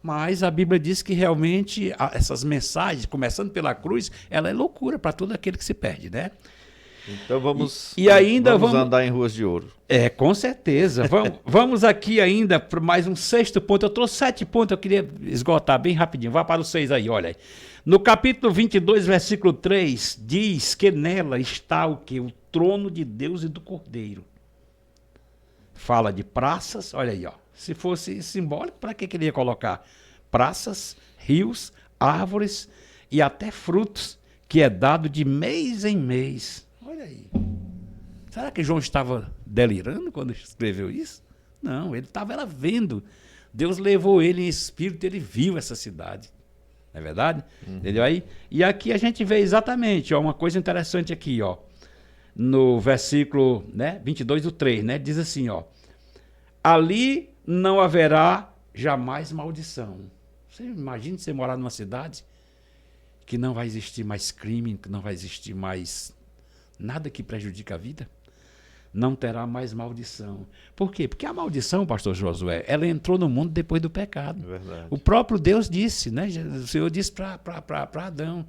Mas a Bíblia diz que realmente essas mensagens, começando pela cruz, ela é loucura para todo aquele que se perde, né? Então vamos andar em ruas de ouro. Com certeza. Vamos aqui ainda para mais um 6º ponto. Eu trouxe 7 pontos, eu queria esgotar bem rapidinho. Vá para o 6 aí, olha aí. No capítulo 22, versículo 3, diz que nela está o quê? O trono de Deus e do Cordeiro. Fala de praças, olha aí, ó. Se fosse simbólico, para que ele ia colocar? Praças, rios, árvores e até frutos, que é dado de mês em mês. Olha aí. Será que João estava delirando quando escreveu isso? Não, ele estava vendo. Deus levou ele em espírito, ele viu essa cidade. Não é verdade? Entendeu aí? E aqui a gente vê exatamente, ó, uma coisa interessante aqui, ó. No versículo 22 do 3, né? Diz assim, ó. Ali não haverá jamais maldição. Você imagina você morar numa cidade que não vai existir mais crime, que não vai existir mais nada que prejudique a vida? Não terá mais maldição. Por quê? Porque a maldição, pastor Josué, ela entrou no mundo depois do pecado. Verdade. O próprio Deus disse, né? O Senhor disse para Adão,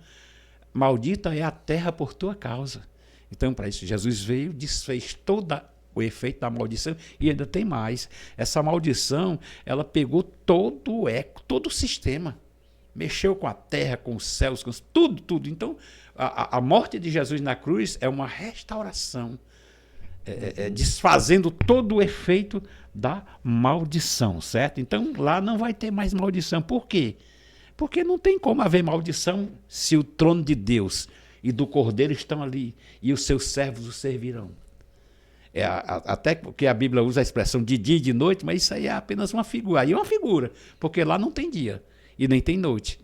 maldita é a terra por tua causa. Então, para isso, Jesus veio, desfez todo o efeito da maldição e ainda tem mais. Essa maldição, ela pegou todo o eco, todo o sistema. Mexeu com a terra, com os céus, com tudo, tudo. Então, a morte de Jesus na cruz é uma restauração, desfazendo todo o efeito da maldição, certo? Então, lá não vai ter mais maldição. Por quê? Porque não tem como haver maldição se o trono de Deus e do Cordeiro estão ali e os seus servos o servirão. Até porque a Bíblia usa a expressão de dia e de noite, mas isso aí é apenas uma figura. Aí é uma figura, porque lá não tem dia e nem tem noite.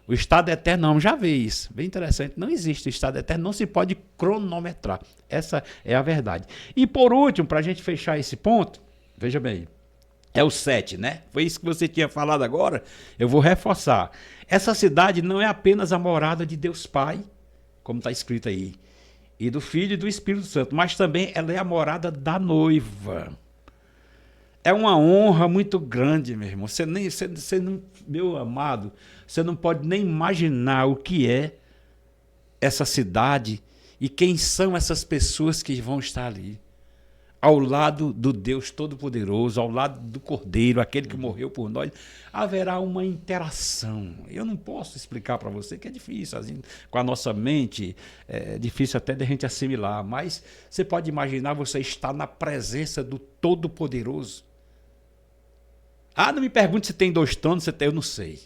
O estado eterno, não, já vê isso. Bem interessante, não existe o estado eterno, não se pode cronometrar. Essa é a verdade. E por último, para a gente fechar esse ponto, veja bem, é o 7, né? Foi isso que você tinha falado agora, eu vou reforçar. Essa cidade não é apenas a morada de Deus Pai, como está escrito aí, e do Filho e do Espírito Santo, mas também ela é a morada da noiva. É uma honra muito grande, meu irmão. Você não, meu amado, você não pode nem imaginar o que é essa cidade e quem são essas pessoas que vão estar ali. Ao lado do Deus Todo-Poderoso, ao lado do Cordeiro, aquele que morreu por nós, haverá uma interação. Eu não posso explicar para você, que é difícil, assim, com a nossa mente, é difícil até de a gente assimilar, mas você pode imaginar você estar na presença do Todo-Poderoso. Ah, não me pergunte se tem 2 tronos, eu não sei.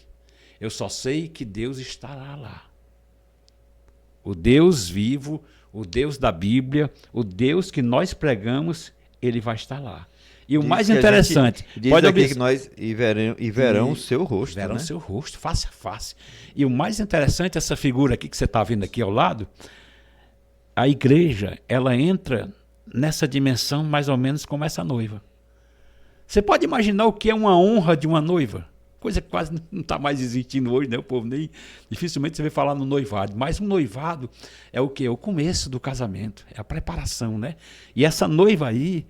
Eu só sei que Deus estará lá. O Deus vivo, o Deus da Bíblia, o Deus que nós pregamos, ele vai estar lá. E o mais interessante, pode aqui que nós verão o seu rosto, verão o seu rosto, face a face. E o mais interessante, essa figura aqui que você está vendo aqui ao lado, a igreja, ela entra nessa dimensão mais ou menos como essa noiva. Você pode imaginar o que é uma honra de uma noiva? Coisa que quase não está mais existindo hoje, né? O povo nem dificilmente você vê falar no noivado. Mas um noivado é o quê? É o começo do casamento, é a preparação, né? E essa noiva aí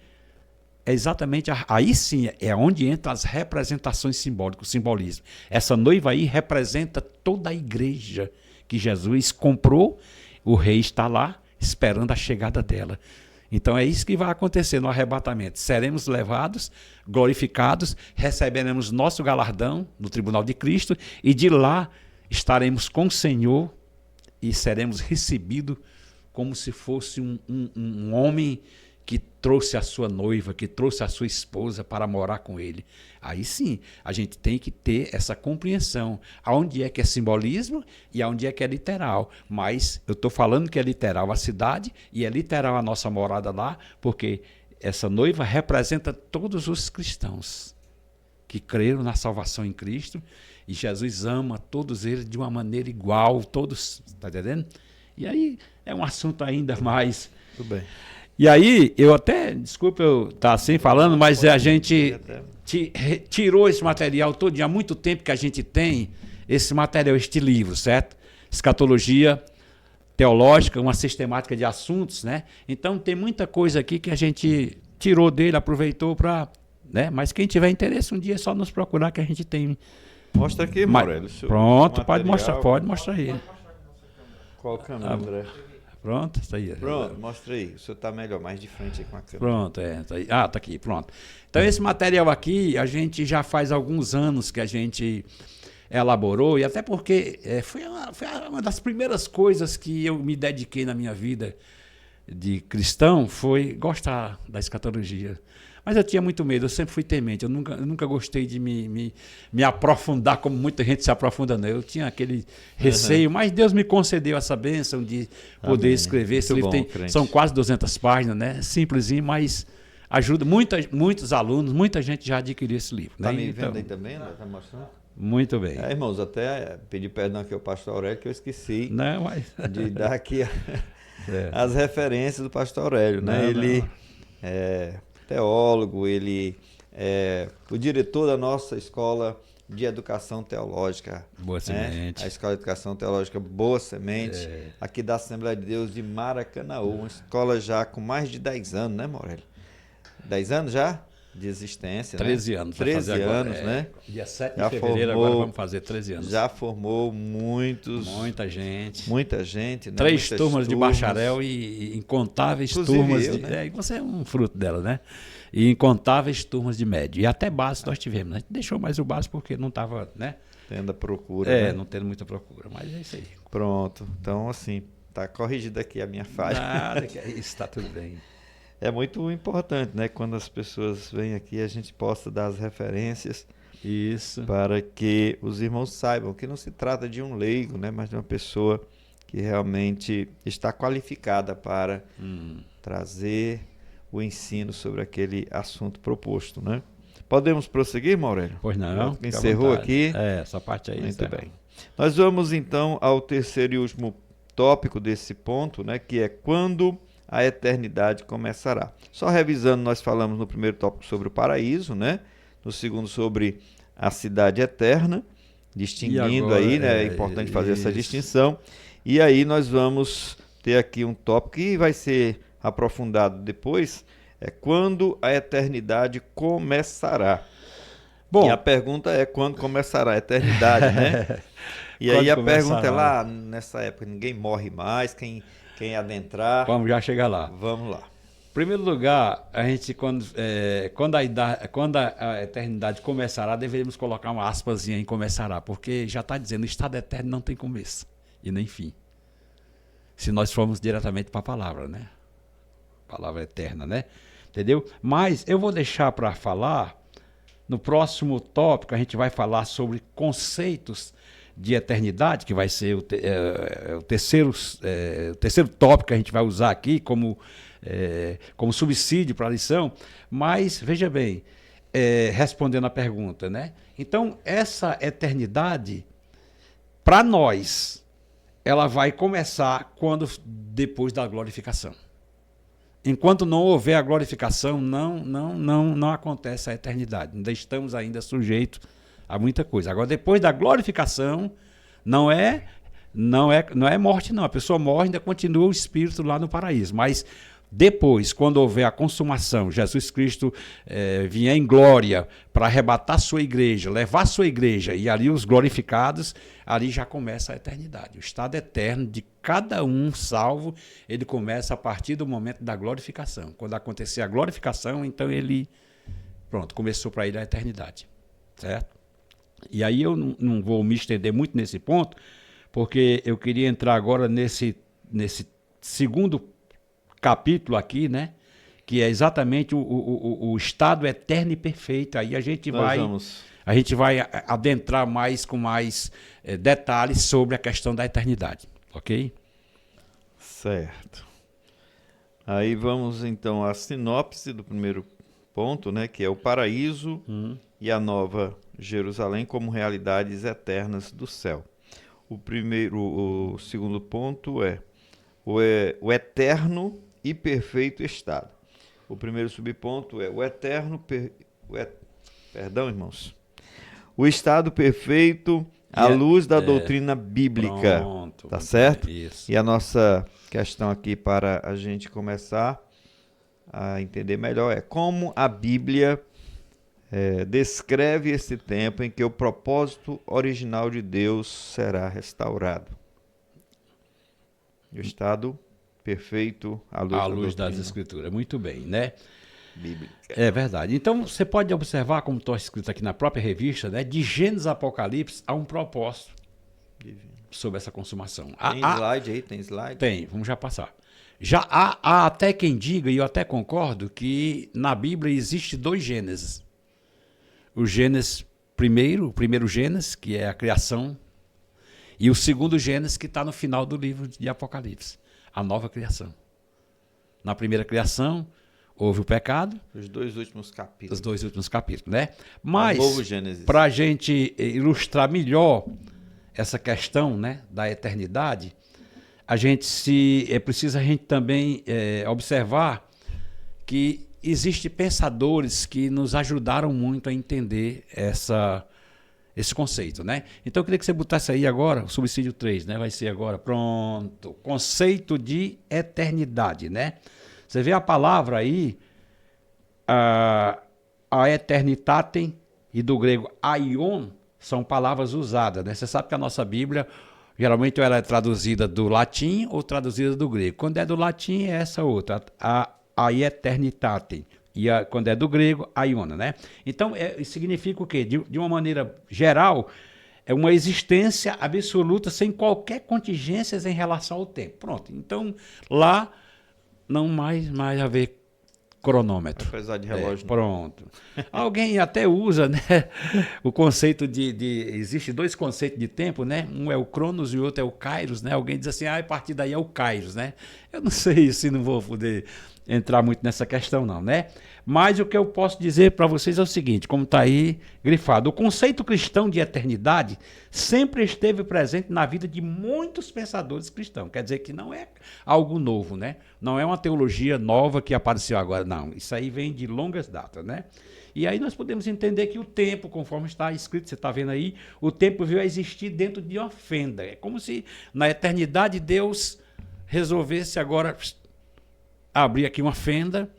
é exatamente, aí sim é onde entram as representações simbólicas, o simbolismo. Essa noiva aí representa toda a igreja que Jesus comprou, o rei está lá esperando a chegada dela. Então é isso que vai acontecer no arrebatamento. Seremos levados, glorificados, receberemos nosso galardão no tribunal de Cristo e de lá estaremos com o Senhor e seremos recebidos como se fosse um homem que trouxe a sua noiva, que trouxe a sua esposa para morar com ele. Aí sim, a gente tem que ter essa compreensão. Aonde é que é simbolismo e aonde é que é literal. Mas eu estou falando que é literal a cidade e é literal a nossa morada lá, porque essa noiva representa todos os cristãos que creram na salvação em Cristo e Jesus ama todos eles de uma maneira igual, todos, está entendendo? E aí é um assunto ainda mais... Tudo bem. E aí, eu até, desculpa eu estar assim falando, mas a gente tirou esse material todo, há muito tempo que a gente tem esse material, este livro, certo? Escatologia teológica, uma sistemática de assuntos, né? Então tem muita coisa aqui que a gente tirou dele, aproveitou para... né? Mas quem tiver interesse, um dia é só nos procurar que a gente tem. Mostra aqui, Morelli. Pronto, pode mostrar aí. Qual câmera, André? Pronto, está aí. Pronto, mostra aí. O senhor está melhor, mais de frente aí com a câmera. Pronto, tá aí. Ah, tá aqui, pronto. Então esse material aqui, a gente já faz alguns anos que a gente elaborou, e até porque foi uma das primeiras coisas que eu me dediquei na minha vida de cristão, foi gostar da escatologia. Mas eu tinha muito medo, eu sempre fui temente, eu nunca gostei de me aprofundar como muita gente se aprofunda, não. Eu tinha aquele receio, mas Deus me concedeu essa bênção de poder escrever. Esse livro são quase 200 páginas, né? Simplesinho, mas ajuda muitos alunos, muita gente já adquiriu esse livro. Está né? me vendo aí também? Está mostrando? Muito bem. Irmãos, até pedir perdão aqui ao pastor Aurélio, que eu esqueci de dar aqui as referências do pastor Aurélio. Né? Ele é teólogo, ele é o diretor da nossa escola de educação teológica. Boa Semente. A Escola de Educação Teológica Boa Semente, aqui da Assembleia de Deus de Maracanaú, uma escola já com mais de 10 anos, né, Morelli? 10 anos já? de existência, 13 anos. Vai 13 fazer agora, anos, né? Dia 7 Já de fevereiro, formou, agora vamos fazer 13 anos. Já formou Muita gente. né? 3 Muitas turmas de bacharel e incontáveis Inclusive turmas eu, de... né? e você é um fruto dela, né? E incontáveis turmas de médio. E até base nós tivemos. A gente deixou mais o base porque não estava, né? Tendo a procura, né? Não tendo muita procura. Mas é isso aí. Pronto. Então, assim, tá corrigida aqui a minha falha. Nada, que é isso, tá tudo bem. É muito importante, né? Quando as pessoas vêm aqui, a gente possa dar as referências Isso. para que os irmãos saibam que não se trata de um leigo, né? Mas de uma pessoa que realmente está qualificada para trazer o ensino sobre aquele assunto proposto, né? Podemos prosseguir, Maurélio? Pois não. Encerrou aqui? Essa parte aí. Muito bem. Nós vamos então ao terceiro e último tópico desse ponto, né? Que é quando a eternidade começará. Só revisando, nós falamos no primeiro tópico sobre o paraíso, né? No segundo sobre a cidade eterna, distinguindo agora, aí, né? É importante fazer essa distinção. E aí nós vamos ter aqui um tópico que vai ser aprofundado depois, é quando a eternidade começará. Bom, e a pergunta é quando começará a eternidade, né? E aí a pergunta é lá, nessa época, ninguém morre mais, quem adentrar... Vamos já chegar lá. Vamos lá. Em primeiro lugar, a gente, quando a eternidade começará, deveríamos colocar uma aspasinha em começará, porque já está dizendo, o estado eterno não tem começo e nem fim. Se nós formos diretamente para a palavra, né? Palavra eterna, né? Entendeu? Mas eu vou deixar para falar, no próximo tópico, a gente vai falar sobre conceitos de eternidade, que vai ser o terceiro tópico que a gente vai usar aqui como subsídio para a lição. Mas, veja bem, respondendo a pergunta, né? Então, essa eternidade, para nós, ela vai começar depois da glorificação. Enquanto não houver a glorificação, não acontece a eternidade. Ainda estamos ainda sujeitos a muita coisa. Agora, depois da glorificação, não é morte, não. A pessoa morre e ainda continua o espírito lá no paraíso. Mas depois, quando houver a consumação, Jesus Cristo vier em glória para arrebatar sua igreja, levar sua igreja, e ali os glorificados, ali já começa a eternidade. O estado eterno de cada um salvo, ele começa a partir do momento da glorificação. Quando acontecer a glorificação, então começou para ele a eternidade. Certo? E aí eu não vou me estender muito nesse ponto, porque eu queria entrar agora nesse segundo capítulo aqui, né? Que é exatamente o estado eterno e perfeito. Aí a gente vai adentrar com mais detalhes sobre a questão da eternidade, ok? Certo. Aí vamos então à sinopse do primeiro ponto, né? Que é o paraíso e a nova Jerusalém como realidades eternas do céu. O segundo ponto é o eterno e perfeito estado. O primeiro subponto é perdão, irmãos. O estado perfeito à luz da doutrina bíblica. Pronto, tá certo? Isso. E a nossa questão aqui para a gente começar a entender melhor é como a Bíblia descreve esse tempo em que o propósito original de Deus será restaurado. O estado perfeito à luz das Escrituras. Muito bem, né? Bíblica. É verdade. Então, você pode observar, como está escrito aqui na própria revista, né? De Gênesis a Apocalipse, há um propósito sobre essa consumação. Tem slide aí? Tem slide? Tem, vamos já passar. Já há até quem diga, e eu até concordo, que na Bíblia existe 2 Gênesis. O Gênesis o primeiro Gênesis, que é a criação, e o segundo Gênesis, que está no final do livro de Apocalipse, a nova criação. Na primeira criação, houve o pecado. Os 2 últimos capítulos. Né? Mas, para a gente ilustrar melhor essa questão, né, da eternidade, precisa a gente também observar que existem pensadores que nos ajudaram muito a entender esse conceito, né? Então eu queria que você botasse aí agora o subsídio 3, né? Vai ser agora, pronto, conceito de eternidade, né? Você vê a palavra aí, a eternitatem e do grego aion são palavras usadas, né? Você sabe que a nossa Bíblia, geralmente ela é traduzida do latim ou traduzida do grego. Quando é do latim, é essa outra, a eternitatem. E quando é do grego, aiona, né? Então, significa o quê? De uma maneira geral, é uma existência absoluta sem qualquer contingências em relação ao tempo. Pronto. Então, lá não mais haver cronômetro. Apesar de relógio. Pronto. Alguém até usa, né, o conceito existe dois conceitos de tempo, né? Um é o Cronos e o outro é o Kairos, né? Alguém diz assim, a partir daí é o Kairos, né? Eu não sei se não vou poder entrar muito nessa questão não, né? Mas o que eu posso dizer para vocês é o seguinte, como está aí grifado, o conceito cristão de eternidade sempre esteve presente na vida de muitos pensadores cristãos. Quer dizer que não é algo novo, né? Não é uma teologia nova que apareceu agora, não. Isso aí vem de longas datas, né? E aí nós podemos entender que o tempo, conforme está escrito, você está vendo aí, o tempo veio a existir dentro de uma fenda. É como se na eternidade Deus resolvesse agora abrir aqui uma fenda.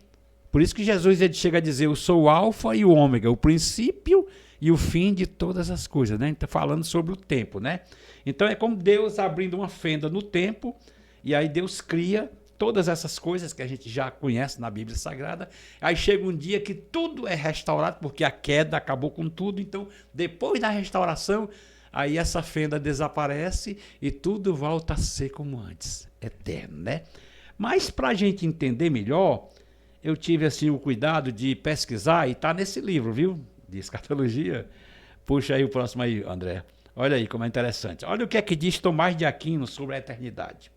Por isso que Jesus ele chega a dizer, eu sou o alfa e o ômega, o princípio e o fim de todas as coisas, né? Então, falando sobre o tempo, né? Então é como Deus abrindo uma fenda no tempo, e aí Deus cria todas essas coisas que a gente já conhece na Bíblia Sagrada. Aí chega um dia que tudo é restaurado, porque a queda acabou com tudo. Então, depois da restauração, aí essa fenda desaparece e tudo volta a ser como antes, eterno, né? Mas para a gente entender melhor, eu tive assim o cuidado de pesquisar, e está nesse livro, viu? De escatologia. Puxa aí o próximo aí, André. Olha aí como é interessante. Olha o que é que diz Tomás de Aquino sobre a eternidade.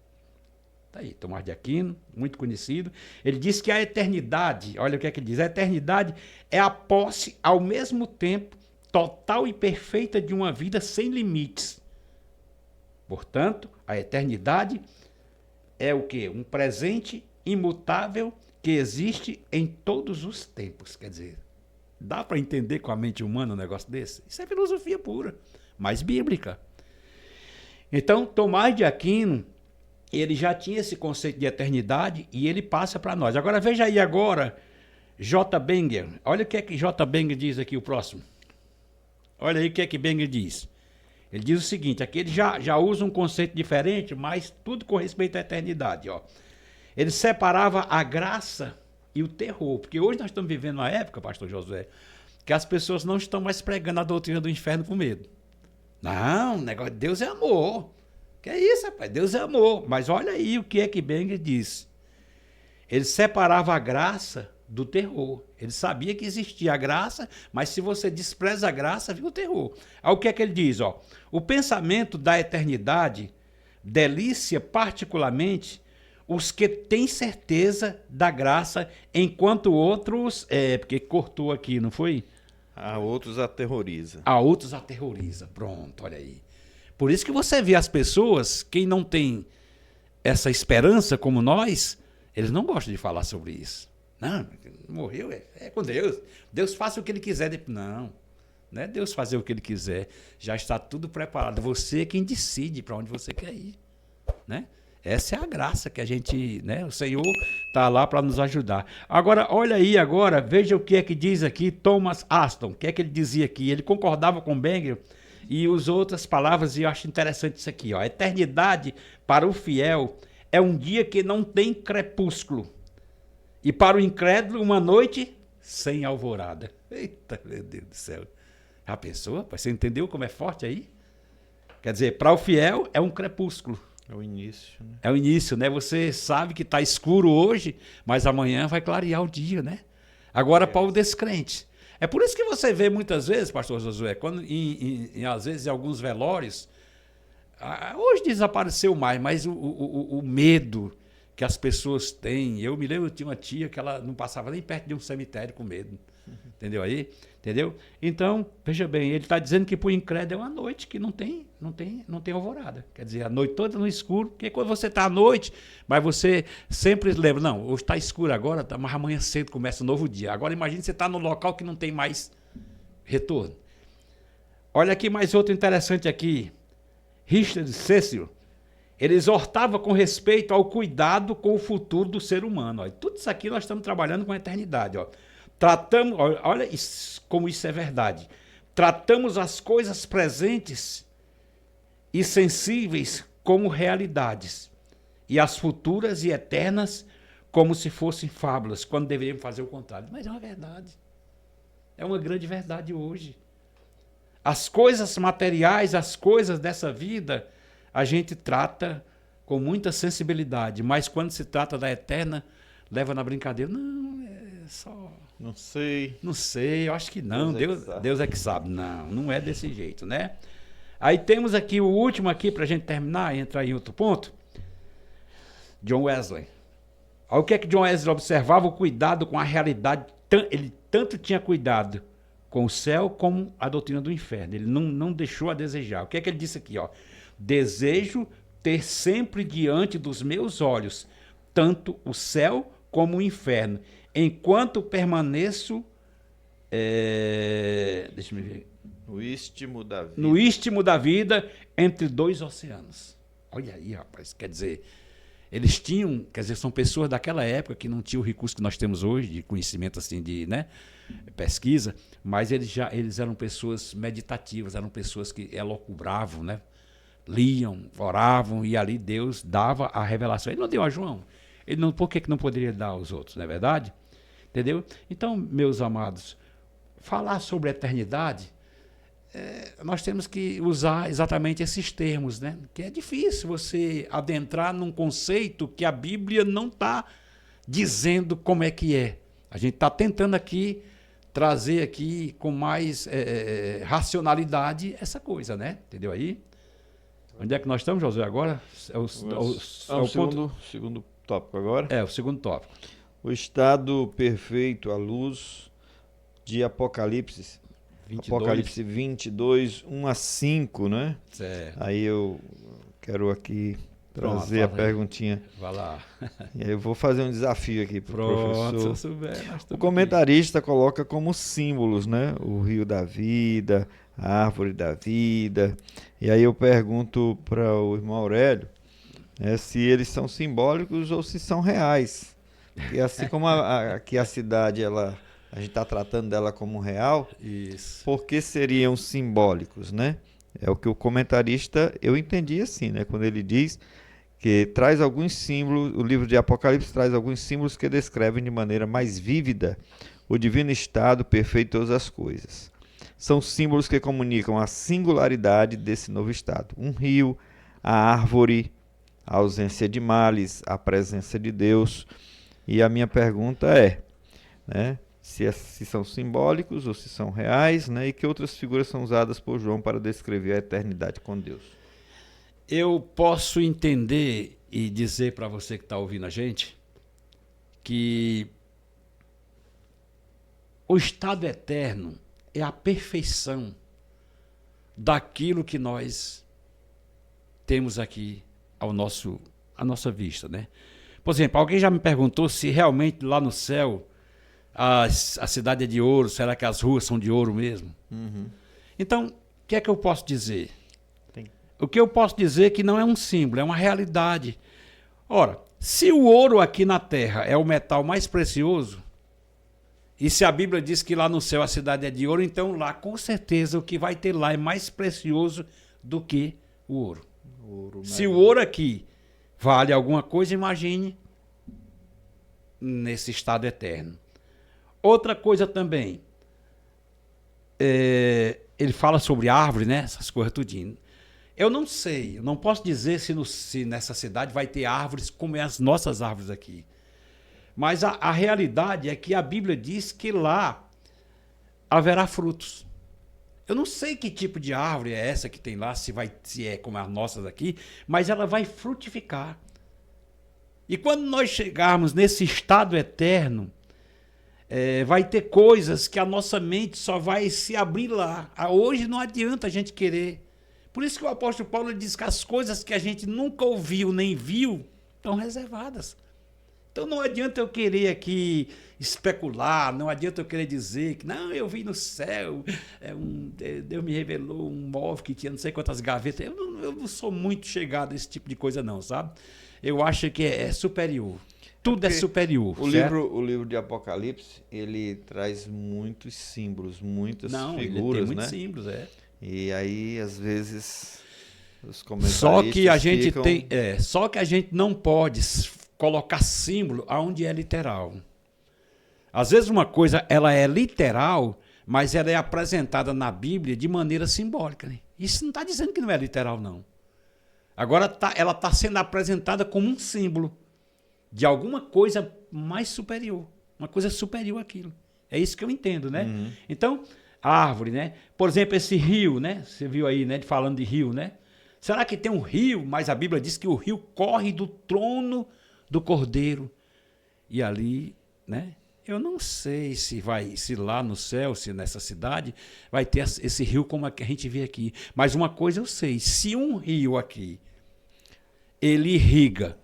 Está aí, Tomás de Aquino, muito conhecido. Ele diz que a eternidade, olha o que é que ele diz, a eternidade é a posse ao mesmo tempo total e perfeita de uma vida sem limites. Portanto, a eternidade é o quê? Um presente imutável que existe em todos os tempos. Quer dizer, dá para entender com a mente humana um negócio desse? Isso é filosofia pura, mas bíblica. Então, Tomás de Aquino, ele já tinha esse conceito de eternidade e ele passa para nós. Agora, veja aí agora, J. Benger. Olha o que é que J. Benger diz aqui, o próximo. Olha aí o que é que Benger diz. Ele diz o seguinte, aqui ele já usa um conceito diferente, mas tudo com respeito à eternidade, ó. Ele separava a graça e o terror, porque hoje nós estamos vivendo uma época, pastor Josué, que as pessoas não estão mais pregando a doutrina do inferno com medo. Não, o negócio de Deus é amor. Que é isso, rapaz? Deus é amor. Mas olha aí o que é que Benger diz. Ele separava a graça do terror. Ele sabia que existia a graça, mas se você despreza a graça, viu o terror. Aí o que é que ele diz? Ó, o pensamento da eternidade delícia particularmente os que têm certeza da graça, enquanto outros... porque cortou aqui, não foi? A outros aterroriza. A outros aterroriza. Pronto, olha aí. Por isso que você vê as pessoas, quem não tem essa esperança como nós, eles não gostam de falar sobre isso. Não, morreu, é com Deus. Deus faça o que ele quiser. Não é Deus fazer o que ele quiser. Já está tudo preparado. Você é quem decide para onde você quer ir, né? Essa é a graça que a gente, né? O Senhor está lá para nos ajudar. Agora, olha aí agora, veja o que é que diz aqui Thomas Aston. O que é que ele dizia aqui? Ele concordava com Benger e usou outras palavras e eu acho interessante isso aqui. Ó. A eternidade para o fiel é um dia que não tem crepúsculo. E para o incrédulo, uma noite sem alvorada. Eita, meu Deus do céu. Já pensou? Você entendeu como é forte aí? Quer dizer, para o fiel é um crepúsculo. É o início, né? É o início, né? Você sabe que está escuro hoje, mas amanhã vai clarear o dia, né? Agora, para o descrente. É por isso que você vê muitas vezes, pastor Josué, quando às vezes em alguns velórios, hoje desapareceu mais, mas o medo que as pessoas têm. Eu me lembro, eu tinha uma tia que ela não passava nem perto de um cemitério com medo. Entendeu aí? Entendeu? Então, veja bem, ele está dizendo que para o incrédulo é uma noite que não tem alvorada. Quer dizer, a noite toda no escuro, porque quando você está à noite, mas você sempre lembra, não, hoje está escuro agora, mas amanhã cedo começa um novo dia. Agora imagine você está num local que não tem mais retorno. Olha aqui mais outro interessante aqui. Richard Cecil, ele exortava com respeito ao cuidado com o futuro do ser humano. Ó. Tudo isso aqui nós estamos trabalhando com a eternidade. Ó. Tratamos, olha isso, como isso é verdade. Tratamos as coisas presentes e sensíveis como realidades, e as futuras e eternas como se fossem fábulas, quando deveríamos fazer o contrário. Mas é uma verdade. É uma grande verdade hoje. As coisas materiais, as coisas dessa vida, a gente trata com muita sensibilidade, mas quando se trata da eterna, leva na brincadeira. Não, é só... Não sei. Não sei, eu acho que não. Deus é que sabe. Deus é que sabe. Não, não é desse jeito, né? Aí temos aqui o último aqui para a gente terminar e entrar em outro ponto. John Wesley. Olha o que é que John Wesley observava, o cuidado com a realidade. Ele tanto tinha cuidado com o céu como a doutrina do inferno. Ele não deixou a desejar. O que é que ele disse aqui? Ó? Desejo ter sempre diante dos meus olhos tanto o céu como o inferno, enquanto permaneço... deixa eu ver. No istmo da vida. No istmo da vida, entre dois oceanos. Olha aí, rapaz. Quer dizer, eles tinham... Quer dizer, são pessoas daquela época que não tinham o recurso que nós temos hoje, de conhecimento assim, de pesquisa, mas eles eram pessoas meditativas, eram pessoas que elucubravam, né? Liam, oravam, e ali Deus dava a revelação. Ele não deu a João. Por que não poderia dar aos outros, não é verdade? Entendeu? Então, meus amados, falar sobre a eternidade, nós temos que usar exatamente esses termos, né? Que é difícil você adentrar num conceito que a Bíblia não está dizendo como é que é. A gente está tentando aqui trazer aqui com mais racionalidade essa coisa, né? Entendeu aí? Onde é que nós estamos, Josué, agora? O segundo tópico agora. O segundo tópico. O estado perfeito à luz de Apocalipse. 22. Apocalipse 22, 1 a 5, né? Certo. Aí eu quero aqui trazer a perguntinha. Vai lá. E aí eu vou fazer um desafio aqui para o professor. Se souber, o comentarista coloca como símbolos, né? O rio da vida, a árvore da vida. E aí eu pergunto para o irmão Aurélio se eles são simbólicos ou se são reais. Porque assim como aqui a cidade, a gente está tratando dela como real, isso. Por que seriam simbólicos, né? É o que o comentarista, eu entendi assim, né? Quando ele diz que traz alguns símbolos, o livro de Apocalipse traz alguns símbolos que descrevem de maneira mais vívida o divino estado perfeito de todas as coisas. São símbolos que comunicam a singularidade desse novo estado. Um rio, a árvore, a ausência de males, a presença de Deus. E a minha pergunta né, se são simbólicos ou se são reais, né, e que outras figuras são usadas por João para descrever a eternidade com Deus. Eu posso entender e dizer para você que está ouvindo a gente que o estado eterno é a perfeição daquilo que nós temos aqui à nossa vista, né? Por exemplo, alguém já me perguntou se realmente lá no céu a cidade é de ouro, será que as ruas são de ouro mesmo? Uhum. Então, o que é que eu posso dizer? O que eu posso dizer é que não é um símbolo, é uma realidade. Ora, se o ouro aqui na Terra é o metal mais precioso, e se a Bíblia diz que lá no céu a cidade é de ouro, então lá com certeza o que vai ter lá é mais precioso do que o ouro. Se o ouro aqui vale alguma coisa, imagine nesse estado eterno. Outra coisa também, ele fala sobre árvore, né? Essas coisas tudinho. Eu não sei, eu não posso dizer se nessa cidade vai ter árvores como é as nossas árvores aqui. Mas a realidade é que a Bíblia diz que lá haverá frutos. Eu não sei que tipo de árvore é essa que tem lá, se é como as nossas aqui, mas ela vai frutificar. E quando nós chegarmos nesse estado eterno, vai ter coisas que a nossa mente só vai se abrir lá. Hoje não adianta a gente querer. Por isso que o apóstolo Paulo diz que as coisas que a gente nunca ouviu nem viu estão reservadas. Então não adianta eu querer aqui especular, não adianta eu querer dizer que não, eu vi no céu, Deus me revelou um móvel que tinha não sei quantas gavetas. Eu não sou muito chegado a esse tipo de coisa não, sabe? Eu acho que é superior. tudo é porque superior. O certo? livro, o livro de Apocalipse, ele traz muitos símbolos, muitas Não, ele tem figuras, muitos né? símbolos, E aí, às vezes, os Só que a comentaristas gente ficam... tem, só que a gente não pode colocar símbolo aonde é literal. Às vezes uma coisa ela é literal, mas ela é apresentada na Bíblia de maneira simbólica. Né? Isso não está dizendo que não é literal, não. Agora ela está sendo apresentada como um símbolo de alguma coisa mais superior, uma coisa superior àquilo. É isso que eu entendo, né? Uhum. Então, a árvore, né? Por exemplo, esse rio, né? Você viu aí, né? Falando de rio, né? Será que tem um rio? Mas a Bíblia diz que o rio corre do trono do Cordeiro. E ali, né? Eu não sei se lá no céu, se nessa cidade, vai ter esse rio como a gente vê aqui. Mas uma coisa eu sei, se um rio aqui, ele irriga,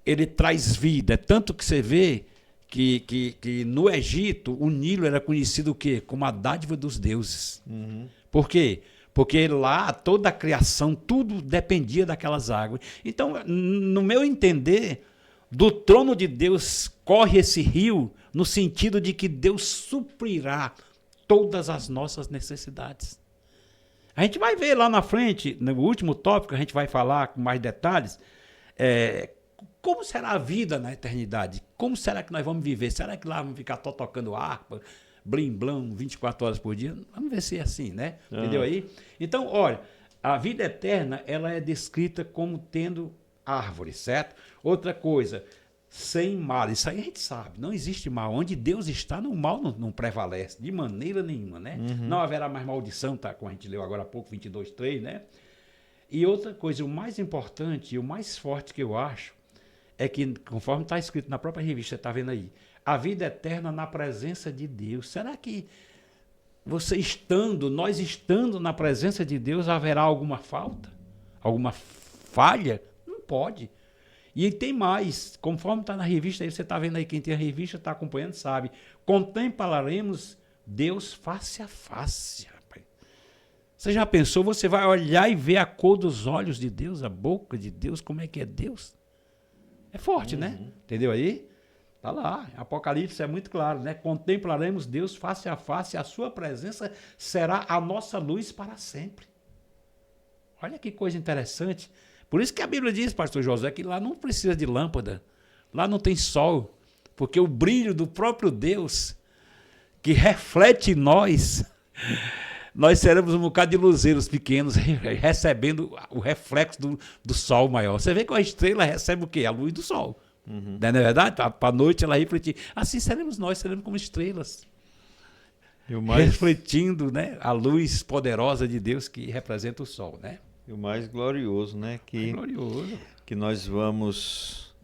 ele traz vida. É tanto que você vê que no Egito, o Nilo era conhecido o quê? Como a dádiva dos deuses. Uhum. Por quê? Porque lá toda a criação, tudo dependia daquelas águas. Então, no meu entender, do trono de Deus corre esse rio no sentido de que Deus suprirá todas as nossas necessidades. A gente vai ver lá na frente, no último tópico, a gente vai falar com mais detalhes, como será a vida na eternidade? Como será que nós vamos viver? Será que lá vamos ficar só tocando harpa, blim-blam, 24 horas por dia? Vamos ver se é assim, né? Entendeu aí? Então, olha, a vida eterna, ela é descrita como tendo árvore, certo? Outra coisa, sem mal. Isso aí a gente sabe, não existe mal. Onde Deus está, o mal não prevalece, de maneira nenhuma, né? Uhum. Não haverá mais maldição, tá? Como a gente leu agora há pouco, 22:3, né? E outra coisa, o mais importante e o mais forte que eu acho, é que, conforme está escrito na própria revista, você está vendo aí, a vida eterna na presença de Deus. Será que nós estando na presença de Deus, haverá alguma falta? Alguma falha? Não pode. E tem mais, conforme está na revista, aí você está vendo aí, quem tem a revista, está acompanhando, sabe. Contemplaremos Deus face a face, rapaz. Você já pensou, você vai olhar e ver a cor dos olhos de Deus, a boca de Deus, como é que é Deus? É forte, né? Entendeu aí? Tá lá, Apocalipse é muito claro, né? Contemplaremos Deus face a face, a sua presença será a nossa luz para sempre. Olha que coisa interessante. Por isso que a Bíblia diz, pastor José, que lá não precisa de lâmpada, lá não tem sol, porque o brilho do próprio Deus, que reflete em nós seremos um bocado de luzeiros pequenos, recebendo o reflexo do sol maior. Você vê que a estrela recebe o quê? A luz do sol. Uhum. Não é verdade? Para a noite ela refletir. Assim seremos nós, seremos como estrelas. Refletindo, né, a luz poderosa de Deus que representa o sol, né? E o mais glorioso, né? Que nós vamos...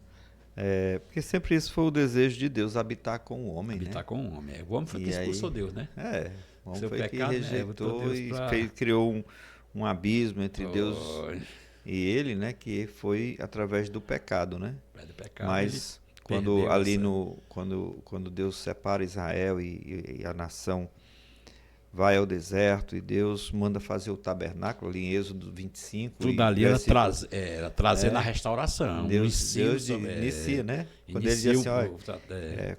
porque sempre isso foi o desejo de Deus, habitar com o homem, habitar, né? Com o homem. O homem foi que expulsou Deus, né? O homem Seu foi pecado, que rejeitou e criou um abismo entre Deus e ele, né? Que foi através do pecado, né? Mas quando ali quando Deus separa Israel e a nação vai ao deserto e Deus manda fazer o tabernáculo ali em Êxodo 25. Tudo ali era trazendo a restauração. Deus inicia, né? Quando ele diz assim, olha,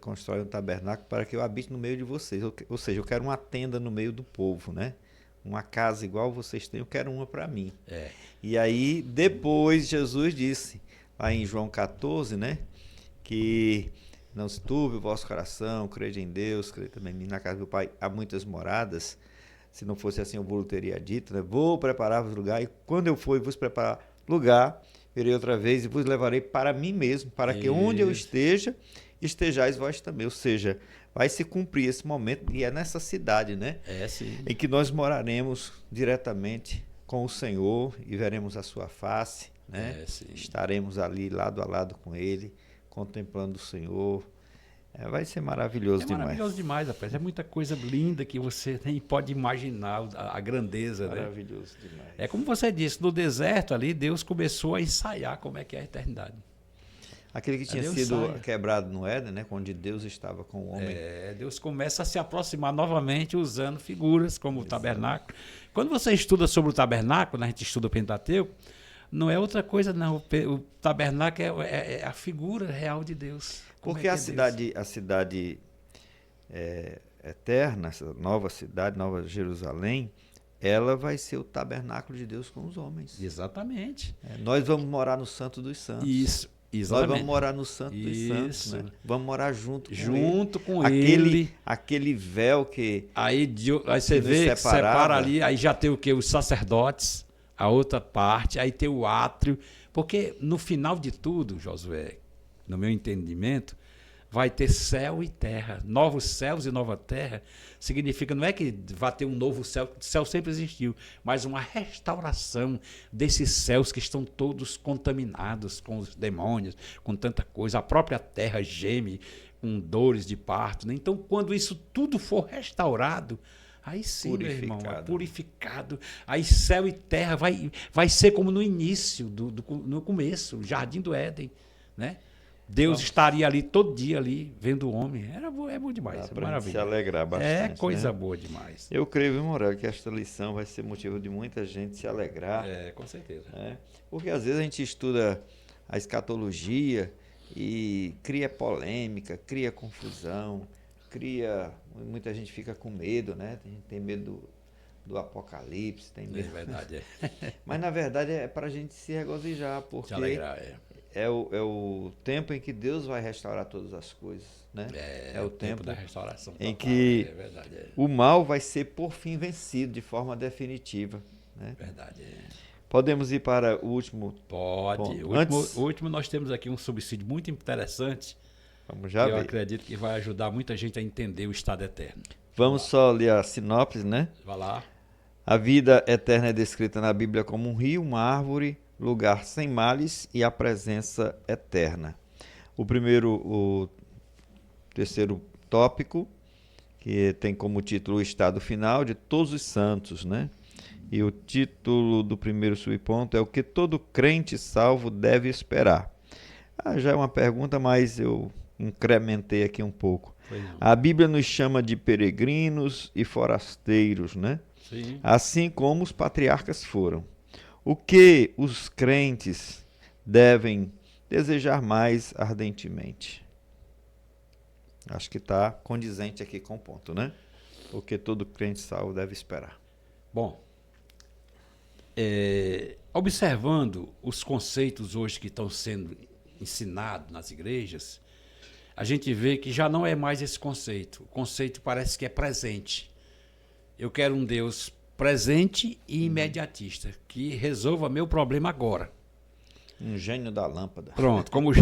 constrói um tabernáculo para que eu habite no meio de vocês. Ou seja, eu quero uma tenda no meio do povo, né? Uma casa igual vocês têm, eu quero uma para mim. E aí, depois, Jesus disse, lá em João 14, né? Que... não se turbe o vosso coração, crede em Deus, crede também em mim. Na casa do Pai há muitas moradas. Se não fosse assim, eu vos teria dito, né? Vou preparar-vos lugar, e quando eu for e vos preparar lugar, virei outra vez e vos levarei para mim mesmo, para que onde eu esteja, estejais vós também. Ou seja, vai se cumprir esse momento, e é nessa cidade, né? Sim. Em que nós moraremos diretamente com o Senhor e veremos a sua face, né? Estaremos ali lado a lado com Ele, contemplando o Senhor. Vai ser maravilhoso demais. É maravilhoso demais, rapaz. É muita coisa linda que você nem pode imaginar a grandeza. Maravilhoso, né? Demais. É como você disse, no deserto ali, Deus começou a ensaiar como é que é a eternidade. Aquele que tinha sido quebrado no Éden, né? Onde Deus estava com o homem. Deus começa a se aproximar novamente usando figuras como o tabernáculo. Quando você estuda sobre o tabernáculo, a gente estuda o Pentateuco, não é outra coisa, não. O tabernáculo é a figura real de Deus. Porque a cidade eterna, essa nova cidade, Nova Jerusalém, ela vai ser o tabernáculo de Deus com os homens. Exatamente. Nós vamos morar no Santo dos Santos. Isso, exatamente. Nós vamos morar no Santo dos Santos, né? Vamos morar junto com ele. Aquele véu que Aí você vê que separa ali, aí já tem o quê? Os sacerdotes, a outra parte, aí tem o átrio. Porque no final de tudo, Josué, no meu entendimento, vai ter céu e terra. Novos céus e nova terra significa, não é que vai ter um novo céu, o céu sempre existiu, mas uma restauração desses céus que estão todos contaminados com os demônios, com tanta coisa. A própria terra geme com dores de parto, né? Então, quando isso tudo for restaurado, aí sim, meu irmão, purificado. Aí céu e terra vai ser como no início, no começo, o Jardim do Éden, né? Deus estaria ali todo dia ali vendo o homem. É bom demais. Dá pra se alegrar bastante. É coisa boa demais. Eu creio, viu, Morel, que esta lição vai ser motivo de muita gente se alegrar. Com certeza. Porque às vezes a gente estuda a escatologia e cria polêmica, cria confusão, muita gente fica com medo, né? A gente tem medo do apocalipse, tem medo. É verdade. Mas na verdade é para a gente se regozijar, porque se alegrar, é o tempo em que Deus vai restaurar todas as coisas, né? É o tempo da restauração. Em que o mal vai ser por fim vencido de forma definitiva, né? Verdade. Podemos ir para o último? Pode. O último nós temos aqui um subsídio muito interessante. Vamos já ver. Eu acredito que vai ajudar muita gente a entender o estado eterno. Vamos só ler a sinopse, né? Vai lá. A vida eterna é descrita na Bíblia como um rio, uma árvore, lugar sem males e a presença eterna. O terceiro tópico, que tem como título o estado final de todos os santos, né? E o título do primeiro subponto é o que todo crente salvo deve esperar. Já é uma pergunta, mas eu incrementei aqui um pouco. A Bíblia nos chama de peregrinos e forasteiros, né? Sim. Assim como os patriarcas foram. O que os crentes devem desejar mais ardentemente? Acho que está condizente aqui com o ponto, né? O que todo crente salvo deve esperar. Bom, observando os conceitos hoje que estão sendo ensinados nas igrejas, a gente vê que já não é mais esse conceito. O conceito parece que é presente. Eu quero um Deus presente e imediatista, que resolva meu problema agora. Um gênio da lâmpada. Pronto, como o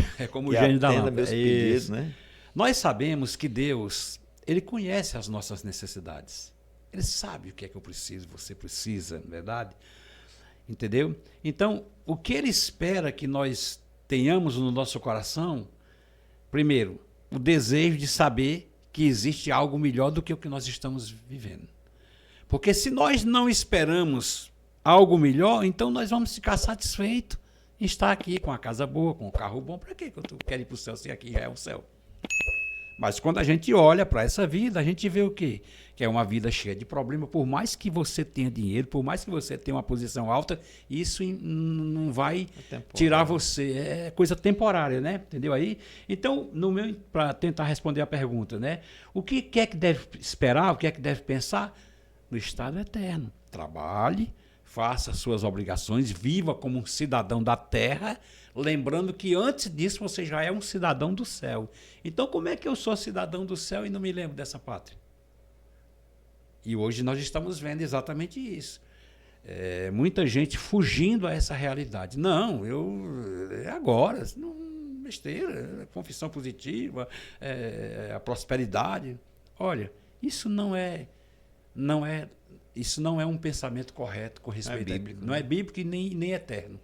gênio da lâmpada. Meus pedidos, né? Nós sabemos que Deus, Ele conhece as nossas necessidades. Ele sabe o que é que eu preciso, você precisa, não é verdade? Entendeu? Então, o que Ele espera que nós tenhamos no nosso coração, primeiro, o desejo de saber que existe algo melhor do que o que nós estamos vivendo. Porque se nós não esperamos algo melhor, então nós vamos ficar satisfeitos em estar aqui com a casa boa, com o carro bom. Para que eu quero ir para o céu se aqui já é o céu? Mas quando a gente olha para essa vida, a gente vê o quê? Que é uma vida cheia de problemas. Por mais que você tenha dinheiro, por mais que você tenha uma posição alta, isso não vai tirar você. É coisa temporária, né? Entendeu aí? Então, para tentar responder a pergunta, né? O que é que deve esperar? O que é que deve pensar? No estado eterno. Trabalhe, faça suas obrigações, viva como um cidadão da terra, lembrando que antes disso você já é um cidadão do céu. Então, como é que eu sou cidadão do céu e não me lembro dessa pátria? E hoje nós estamos vendo exatamente isso. Muita gente fugindo a essa realidade. Não, é agora, não, besteira, confissão positiva, a prosperidade. Olha, isso não é um pensamento correto com respeito a Bíblia. Não é bíblico e nem eterno.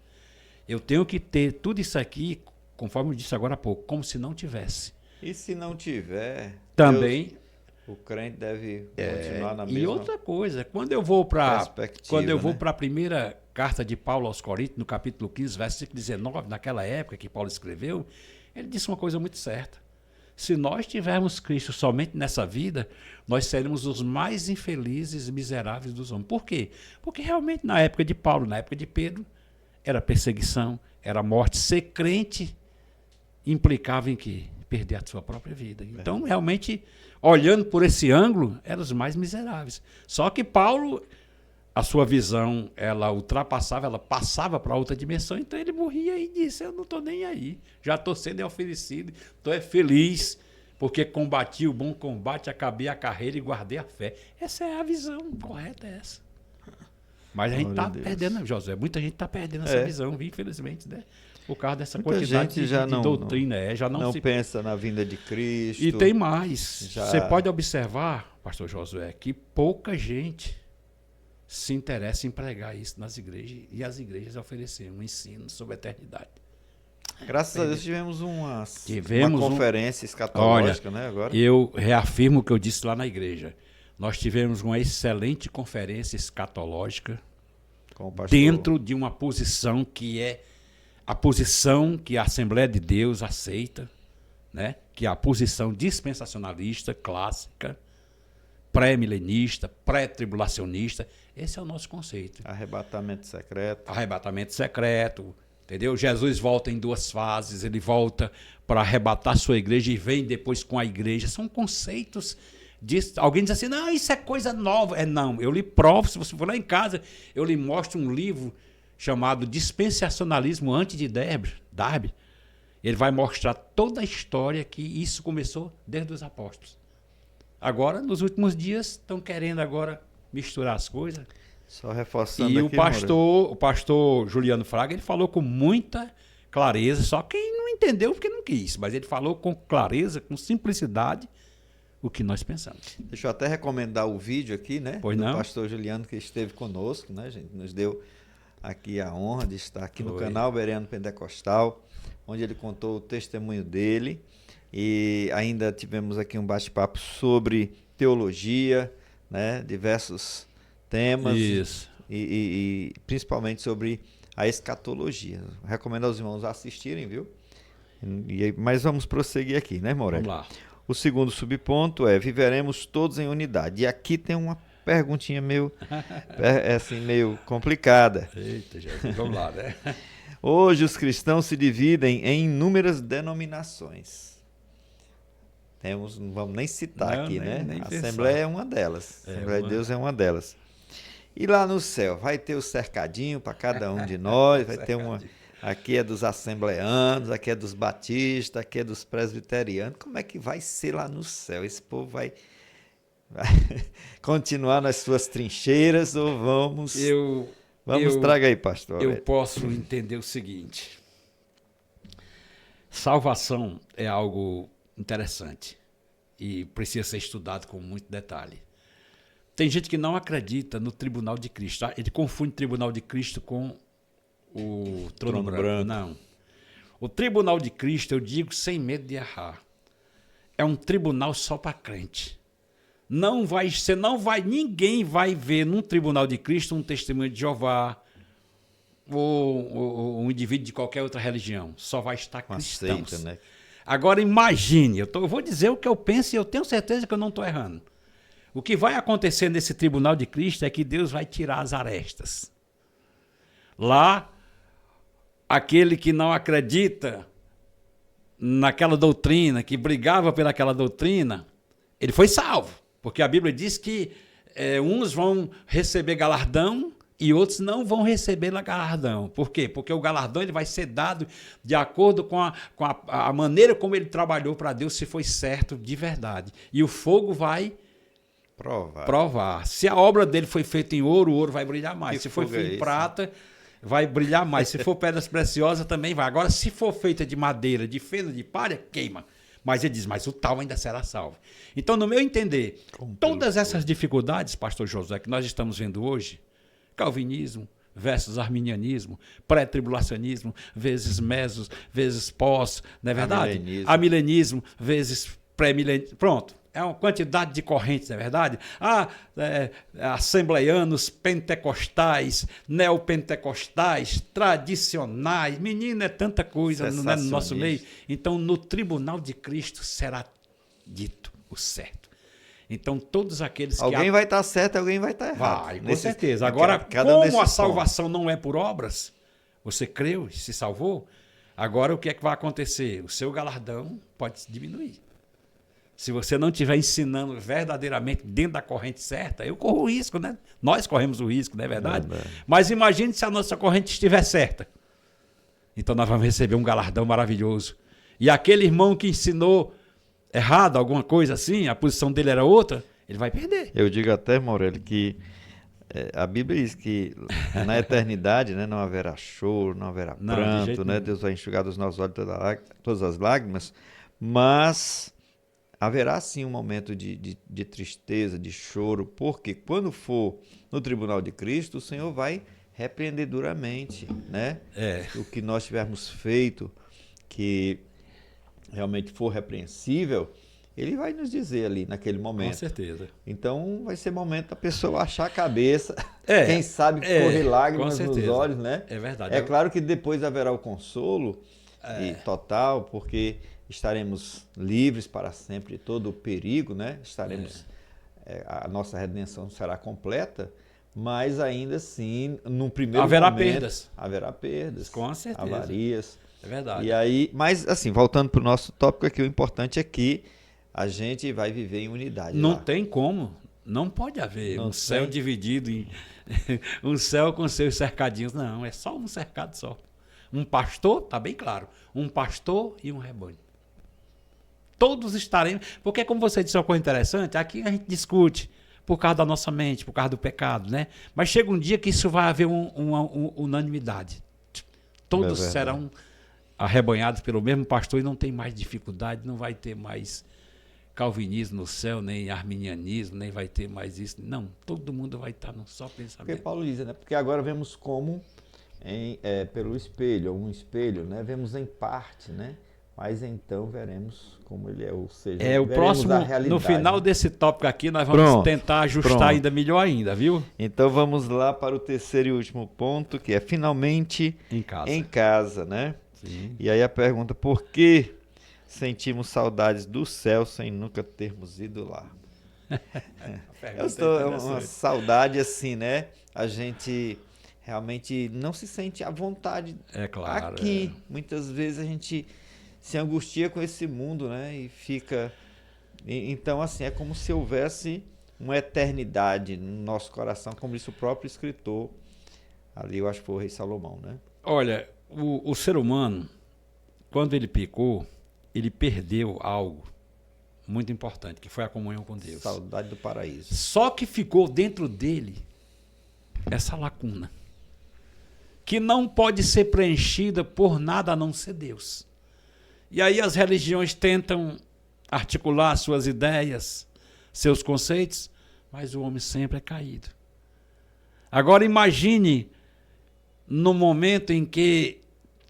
Eu tenho que ter tudo isso aqui, conforme eu disse agora há pouco, como se não tivesse. E se não tiver, também o crente deve continuar na mesma. E outra coisa, quando eu vou para a primeira carta de Paulo aos Coríntios, no capítulo 15, versículo 19, naquela época que Paulo escreveu, ele disse uma coisa muito certa. Se nós tivermos Cristo somente nessa vida, nós seremos os mais infelizes e miseráveis dos homens. Por quê? Porque realmente na época de Paulo, na época de Pedro, era perseguição, era morte. Ser crente implicava em quê? Perder a sua própria vida. Então, realmente, olhando por esse ângulo, eram os mais miseráveis. Só que Paulo, a sua visão, ela ultrapassava, ela passava para outra dimensão, então ele morria e disse, eu não estou nem aí, já estou sendo oferecido, estou feliz, porque combati o bom combate, acabei a carreira e guardei a fé. Essa é a visão correta, é essa. Mas a gente está perdendo, Josué, muita gente está perdendo essa visão, infelizmente, né? Por causa dessa Muita quantidade gente já de doutrina. Já não pensa na vinda de Cristo. E tem mais. Você pode observar, pastor Josué, que pouca gente se interessa em pregar isso nas igrejas, e as igrejas ofereceram um ensino sobre a eternidade. Graças a Deus tivemos uma conferência escatológica, né? Agora. Eu reafirmo o que eu disse lá na igreja. Nós tivemos uma excelente conferência escatológica dentro de uma posição que é a posição que a Assembleia de Deus aceita, né? Que é a posição dispensacionalista, clássica, pré-milenista, pré-tribulacionista. Esse é o nosso conceito. Arrebatamento secreto. Arrebatamento secreto, entendeu? Jesus volta em 2 fases, ele volta para arrebatar sua igreja e vem depois com a igreja. São conceitos. Alguém diz assim, não, isso é coisa nova. Não, eu lhe provo, se você for lá em casa, eu lhe mostro um livro chamado Dispensacionalismo antes de Darby. Ele vai mostrar toda a história que isso começou desde os apóstolos. Agora, nos últimos dias, estão querendo agora misturar as coisas. Só reforçando e aqui, o pastor Juliano Fraga, ele falou com muita clareza, só quem não entendeu porque não quis, mas ele falou com clareza, com simplicidade, o que nós pensamos. Deixa eu até recomendar o vídeo aqui, né? Pois não? Do pastor Juliano, que esteve conosco, né, gente? Nos deu aqui a honra de estar aqui no canal Bereano Pentecostal, onde ele contou o testemunho dele, e ainda tivemos aqui um bate-papo sobre teologia, né, diversos temas. Isso. E principalmente sobre a escatologia. Recomendo aos irmãos assistirem, viu? Mas vamos prosseguir aqui, né, Morelli? Vamos lá. O segundo subponto é: viveremos todos em unidade. E aqui tem uma perguntinha meio complicada. Eita, Jesus, vamos lá, né? Hoje os cristãos se dividem em inúmeras denominações. Não vamos nem citar aqui, né? Nem a pensar. Assembleia é uma delas. A Assembleia de Deus é uma delas. E lá no céu, vai ter o cercadinho para cada um de nós, vai ter uma... Aqui é dos assembleanos, aqui é dos batistas, aqui é dos presbiterianos. Como é que vai ser lá no céu? Esse povo vai continuar nas suas trincheiras ou vamos... Traga aí, pastor. Eu posso entender o seguinte. Salvação é algo interessante e precisa ser estudado com muito detalhe. Tem gente que não acredita no tribunal de Cristo. Tá? Ele confunde o tribunal de Cristo com o trono branco. Não. O tribunal de Cristo, eu digo sem medo de errar, é um tribunal só para crente. Ninguém vai ver num tribunal de Cristo um testemunho de Jeová ou um indivíduo de qualquer outra religião. Só vai estar cristãos. Aceita, né? Agora imagine, eu vou dizer o que eu penso e eu tenho certeza que eu não estou errando. O que vai acontecer nesse tribunal de Cristo é que Deus vai tirar as arestas. Lá, aquele que não acredita naquela doutrina, que brigava pelaquela doutrina, ele foi salvo. Porque a Bíblia diz que uns vão receber galardão e outros não vão receber galardão. Por quê? Porque o galardão ele vai ser dado de acordo com a maneira como ele trabalhou para Deus, se foi certo de verdade. E o fogo vai provar. Se a obra dele foi feita em ouro, o ouro vai brilhar mais. Se foi feita em prata, vai brilhar mais. Se for pedras preciosas, também vai. Agora, se for feita de madeira, de feno, de palha, queima. Mas ele diz, mas o tal ainda será salvo. Então, no meu entender, todas essas dificuldades, pastor Josué, que nós estamos vendo hoje, calvinismo versus arminianismo, pré-tribulacionismo vezes mesos, vezes pós, não é verdade? Amilenismo vezes pré-milenismo. Pronto. É uma quantidade de correntes, não é verdade? Assembleianos, pentecostais, neopentecostais, tradicionais. Menino, é tanta coisa no nosso meio. Então, no tribunal de Cristo será dito o certo. Então, todos aqueles Alguém vai estar certo, alguém vai estar errado. Vai, com certeza. Agora, como a salvação não é por obras, Você creu e se salvou? Agora o que é que vai acontecer? O seu galardão pode diminuir. Se você não estiver ensinando verdadeiramente dentro da corrente certa, eu corro o risco, né? Nós corremos o risco, não é verdade? Mas imagine se a nossa corrente estiver certa. Então nós vamos receber um galardão maravilhoso. E aquele irmão que ensinou errado, alguma coisa assim, a posição dele era outra, ele vai perder. Eu digo até, Maurélio, que a Bíblia diz que na eternidade, né, não haverá choro, não haverá pranto, né? Deus vai enxugar dos nossos olhos todas as lágrimas, mas haverá sim um momento de tristeza, de choro, porque quando for no tribunal de Cristo, o Senhor vai repreender duramente, né? O que nós tivermos feito, que realmente for repreensível, ele vai nos dizer ali naquele momento. Com certeza. Então vai ser momento da pessoa achar a cabeça, quem sabe correr lágrimas nos olhos, né? É verdade. É claro que depois haverá o consolo total, porque estaremos livres para sempre de todo o perigo, né? A nossa redenção será completa, mas ainda assim, no primeiro haverá momento... Haverá perdas. Com certeza. Avarias. É verdade. E aí, mas assim, voltando para o nosso tópico aqui, o importante é que a gente vai viver em unidade. Não tem como. Não pode haver um céu dividido em um céu com seus cercadinhos. Não, é só um cercado só. Um pastor, tá bem claro, um pastor e um rebanho. Todos estaremos... Porque, como você disse uma coisa interessante, aqui a gente discute por causa da nossa mente, por causa do pecado, né? Mas chega um dia que isso vai haver uma unanimidade. Todos serão arrebanhados pelo mesmo pastor e não tem mais dificuldade, não vai ter mais calvinismo no céu, nem arminianismo, nem vai ter mais isso. Não, todo mundo vai estar num só pensamento. Porque Paulo diz, né? Porque agora vemos como pelo espelho, um espelho, né? Vemos em parte, né? Mas então veremos como ele é, ou seja, o próximo, no final desse tópico aqui, nós vamos tentar ajustar ainda melhor ainda, viu? Então vamos lá para o terceiro e último ponto, que é finalmente em casa, né? Sim. E aí a pergunta, por que sentimos saudades do céu sem nunca termos ido lá? Uma saudade assim, né? A gente realmente não se sente à vontade aqui. Muitas vezes a gente se angustia com esse mundo, né? E fica... Então, assim, é como se houvesse uma eternidade no nosso coração, como disse o próprio escritor. Ali, eu acho que foi o rei Salomão, né? Olha, o ser humano, quando ele pecou, ele perdeu algo muito importante, que foi a comunhão com Deus. Saudade do paraíso. Só que ficou dentro dele essa lacuna, que não pode ser preenchida por nada a não ser Deus. E aí as religiões tentam articular suas ideias, seus conceitos, mas o homem sempre é caído. Agora imagine no momento em que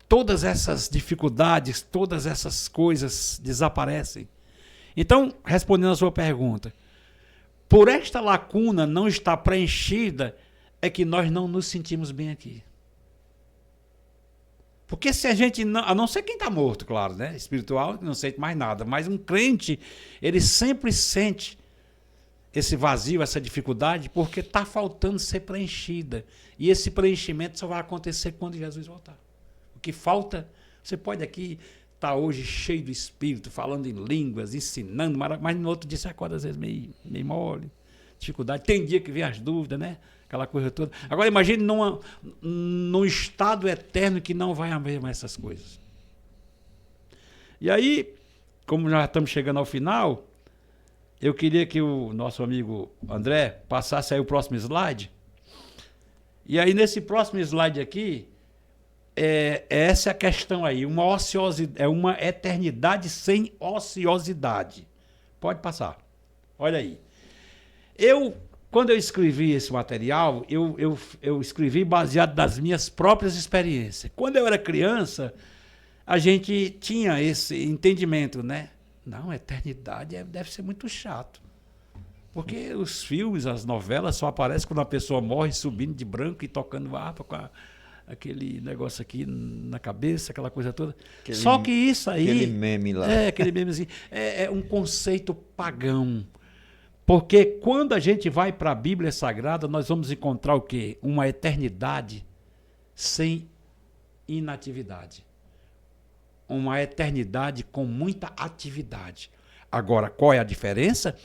todas essas dificuldades, todas essas coisas desaparecem. Então, respondendo a sua pergunta, por esta lacuna não estar preenchida, é que nós não nos sentimos bem aqui. Porque se a gente não, a não ser quem está morto, claro, né? Espiritual, não sente mais nada, mas um crente, ele sempre sente esse vazio, essa dificuldade, porque está faltando ser preenchida. E esse preenchimento só vai acontecer quando Jesus voltar. O que falta, você pode aqui estar hoje cheio do Espírito, falando em línguas, ensinando, mas no outro dia você acorda às vezes meio mole, dificuldade. Tem dia que vem as dúvidas, né? Aquela coisa toda. Agora imagine num estado eterno que não vai haver mais essas coisas. E aí, como já estamos chegando ao final, eu queria que o nosso amigo André passasse aí o próximo slide. E aí nesse próximo slide aqui, essa é a questão aí, uma eternidade sem ociosidade. Pode passar. Olha aí. Quando eu escrevi esse material, eu escrevi baseado nas minhas próprias experiências. Quando eu era criança, a gente tinha esse entendimento, né? Não, eternidade deve ser muito chato. Porque os filmes, as novelas só aparecem quando a pessoa morre subindo de branco e tocando harpa com aquele negócio aqui na cabeça, aquela coisa toda. Só que isso aí... Aquele meme lá. Aquele memezinho. É um conceito pagão. Porque quando a gente vai para a Bíblia Sagrada, nós vamos encontrar o quê? Uma eternidade sem inatividade. Uma eternidade com muita atividade. Agora, qual é a diferença?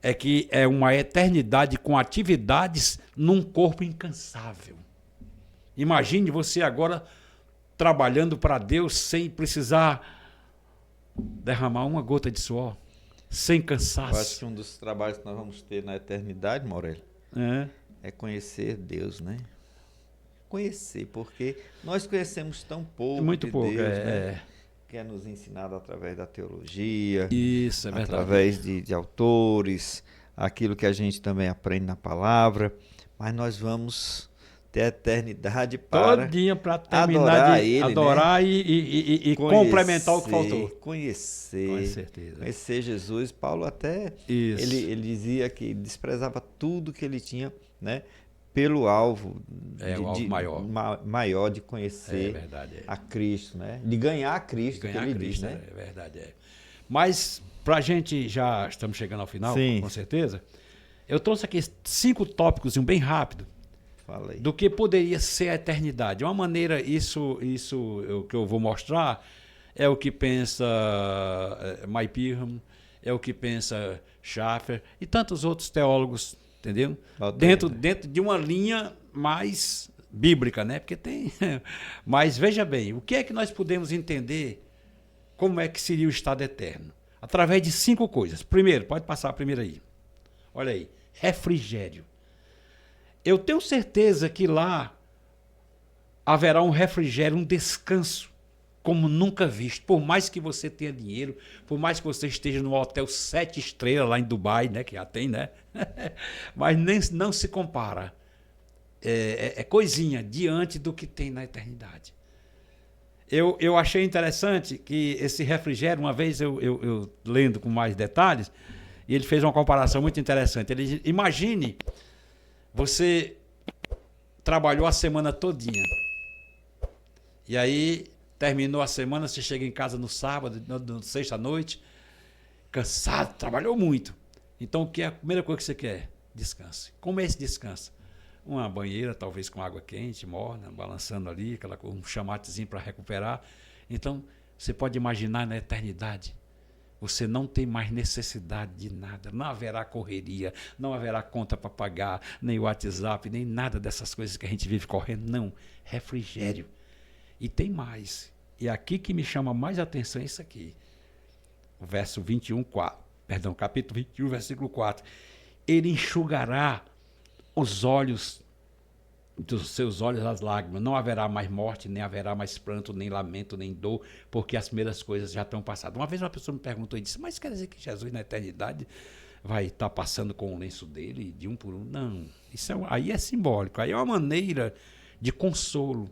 É que é uma eternidade com atividades num corpo incansável. Imagine você agora trabalhando para Deus sem precisar derramar uma gota de suor, sem cansaço. Eu acho que um dos trabalhos que nós vamos ter na eternidade, Maurélio, é conhecer Deus, né? Conhecer, porque nós conhecemos tão pouco Muito de pouco, Deus, né? Que é nos ensinado através da teologia, isso, é verdade. através de autores, aquilo que a gente também aprende na palavra, mas nós vamos ter a eternidade para todinha para terminar adorar de ele, adorar, né? e complementar o que faltou. Conhecer, Com certeza. Conhecer Jesus. Paulo até ele dizia que desprezava tudo que ele tinha, né? Pelo alvo, o alvo maior de conhecer verdade, a Cristo, né? De ganhar a Cristo, ganhar que ele Cristo, diz, né? É verdade. Mas, para a gente, já estamos chegando ao final, Sim. Com certeza, eu trouxe aqui 5 tópicos, bem rápido, Fala aí. do que poderia ser a eternidade. Uma maneira, isso que eu vou mostrar, é o que pensa Mike Pirham, é o que pensa Schaffer e tantos outros teólogos, entendeu? Dentro de uma linha mais bíblica, né? Porque tem. Mas veja bem, o que é que nós podemos entender como é que seria o estado eterno? Através de 5 coisas. Primeiro, pode passar a primeira aí. Olha aí, refrigério. Eu tenho certeza que lá haverá um refrigério, um descanso, como nunca visto. Por mais que você tenha dinheiro, por mais que você esteja no hotel 7 estrelas lá em Dubai, né, que já tem, né? Mas não se compara. É coisinha diante do que tem na eternidade. Eu achei interessante que esse refrigério, uma vez eu lendo com mais detalhes, e ele fez uma comparação muito interessante. Ele imagine, você trabalhou a semana todinha. E aí terminou a semana, você chega em casa no sábado, no sexta-noite, cansado, trabalhou muito. Então, o que é a primeira coisa que você quer? Descanse. Como é esse descanso? Uma banheira, talvez com água quente, morna, balançando ali, um chamatezinho para recuperar. Então, você pode imaginar na eternidade, você não tem mais necessidade de nada, não haverá correria, não haverá conta para pagar, nem WhatsApp, nem nada dessas coisas que a gente vive correndo, não. Refrigério. E tem mais. E aqui que me chama mais atenção é isso aqui. O verso 21, capítulo 21, versículo 4. Ele enxugará os olhos, dos seus olhos as lágrimas. Não haverá mais morte, nem haverá mais pranto, nem lamento, nem dor, porque as primeiras coisas já estão passadas. Uma vez uma pessoa me perguntou e disse, mas quer dizer que Jesus na eternidade vai estar passando com o lenço dele de um por um? Não, isso aí é simbólico, aí é uma maneira de consolo.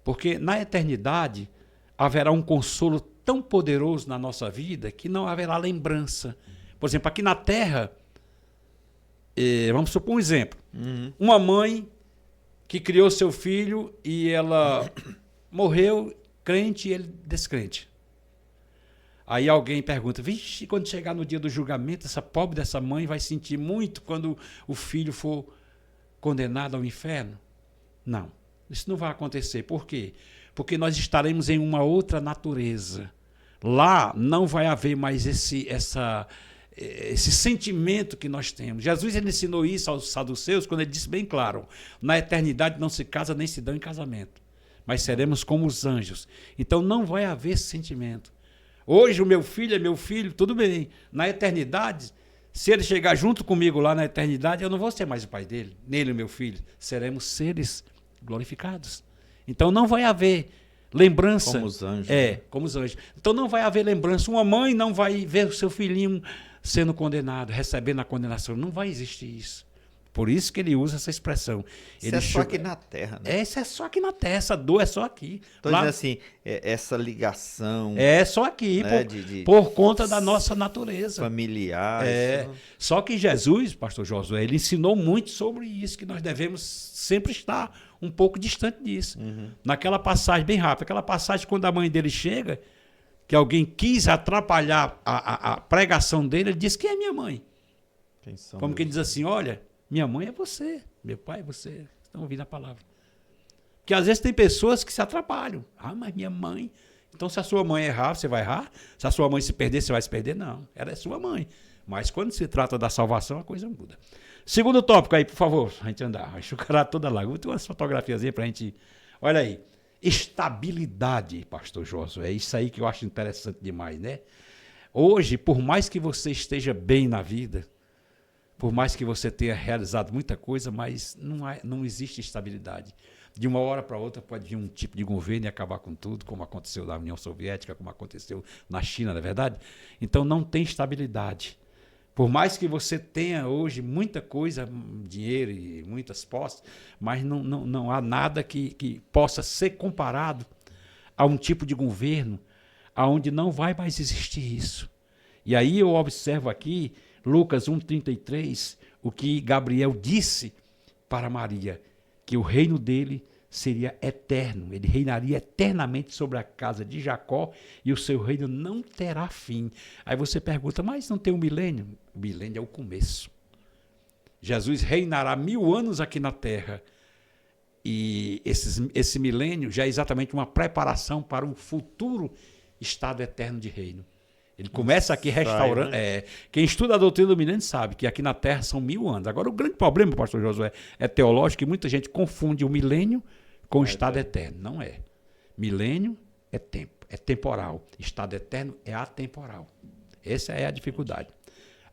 Porque na eternidade haverá um consolo tão poderoso na nossa vida que não haverá lembrança. Por exemplo, aqui na Terra, vamos supor um exemplo. Uma mãe que criou seu filho e ela morreu crente e ele descrente. Aí alguém pergunta, vixe, quando chegar no dia do julgamento, essa pobre dessa mãe vai sentir muito quando o filho for condenado ao inferno? Não. Isso não vai acontecer. Por quê? Porque nós estaremos em uma outra natureza. Lá não vai haver mais esse sentimento que nós temos. Jesus ele ensinou isso aos saduceus quando ele disse bem claro, na eternidade não se casa nem se dão em casamento, mas seremos como os anjos. Então não vai haver esse sentimento. Hoje o meu filho é meu filho, tudo bem. Na eternidade, se ele chegar junto comigo lá na eternidade, eu não vou ser mais o pai dele, nem ele o meu filho. Seremos seres glorificados. Então não vai haver lembrança. Como os anjos. Como os anjos. Então não vai haver lembrança. Uma mãe não vai ver o seu filhinho sendo condenado, recebendo a condenação. Não vai existir isso. Por isso que ele usa essa expressão. Isso é só aqui na Terra, né? Isso é só aqui na Terra. Essa dor é só aqui. Estou dizendo assim, essa ligação... É só aqui, né, por conta da nossa natureza. Familiar. Só que Jesus, pastor Josué, ele ensinou muito sobre isso, que nós devemos sempre estar um pouco distante disso. Naquela passagem, bem rápida, aquela passagem quando a mãe dele chega, que alguém quis atrapalhar a pregação dele, ele disse, quem é minha mãe? Como que ele diz assim, olha, minha mãe é você, meu pai é você. Estão ouvindo a palavra. que às vezes tem pessoas que se atrapalham. Ah, mas minha mãe... Então, se a sua mãe errar, você vai errar. Se a sua mãe se perder, você vai se perder. Não, ela é sua mãe. Mas quando se trata da salvação, a coisa muda. Segundo tópico aí, por favor, a gente andar. A chucará toda lá. Tem umas fotografias aí pra gente... Olha aí. Estabilidade, pastor Josué. É isso aí que eu acho interessante demais, né? Hoje, por mais que você esteja bem na vida, por mais que você tenha realizado muita coisa, mas não existe estabilidade. De uma hora para outra pode vir um tipo de governo e acabar com tudo, como aconteceu na União Soviética, como aconteceu na China, não é verdade? Então não tem estabilidade. Por mais que você tenha hoje muita coisa, dinheiro e muitas posses, mas não há nada que possa ser comparado a um tipo de governo onde não vai mais existir isso. E aí eu observo aqui, Lucas 1,33, o que Gabriel disse para Maria, que o reino dele seria eterno, ele reinaria eternamente sobre a casa de Jacó e o seu reino não terá fim. Aí você pergunta, mas não tem um milênio? O milênio é o começo. Jesus reinará 1000 anos aqui na terra e esse milênio já é exatamente uma preparação para um futuro estado eterno de reino. Ele começa aqui restaurando. Né? Quem estuda a doutrina do milênio sabe que aqui na Terra são 1000 anos. Agora, o grande problema, pastor Josué, é teológico, que muita gente confunde o milênio com o estado eterno. Não é. Milênio é tempo, é temporal. Estado eterno é atemporal. Essa é a dificuldade.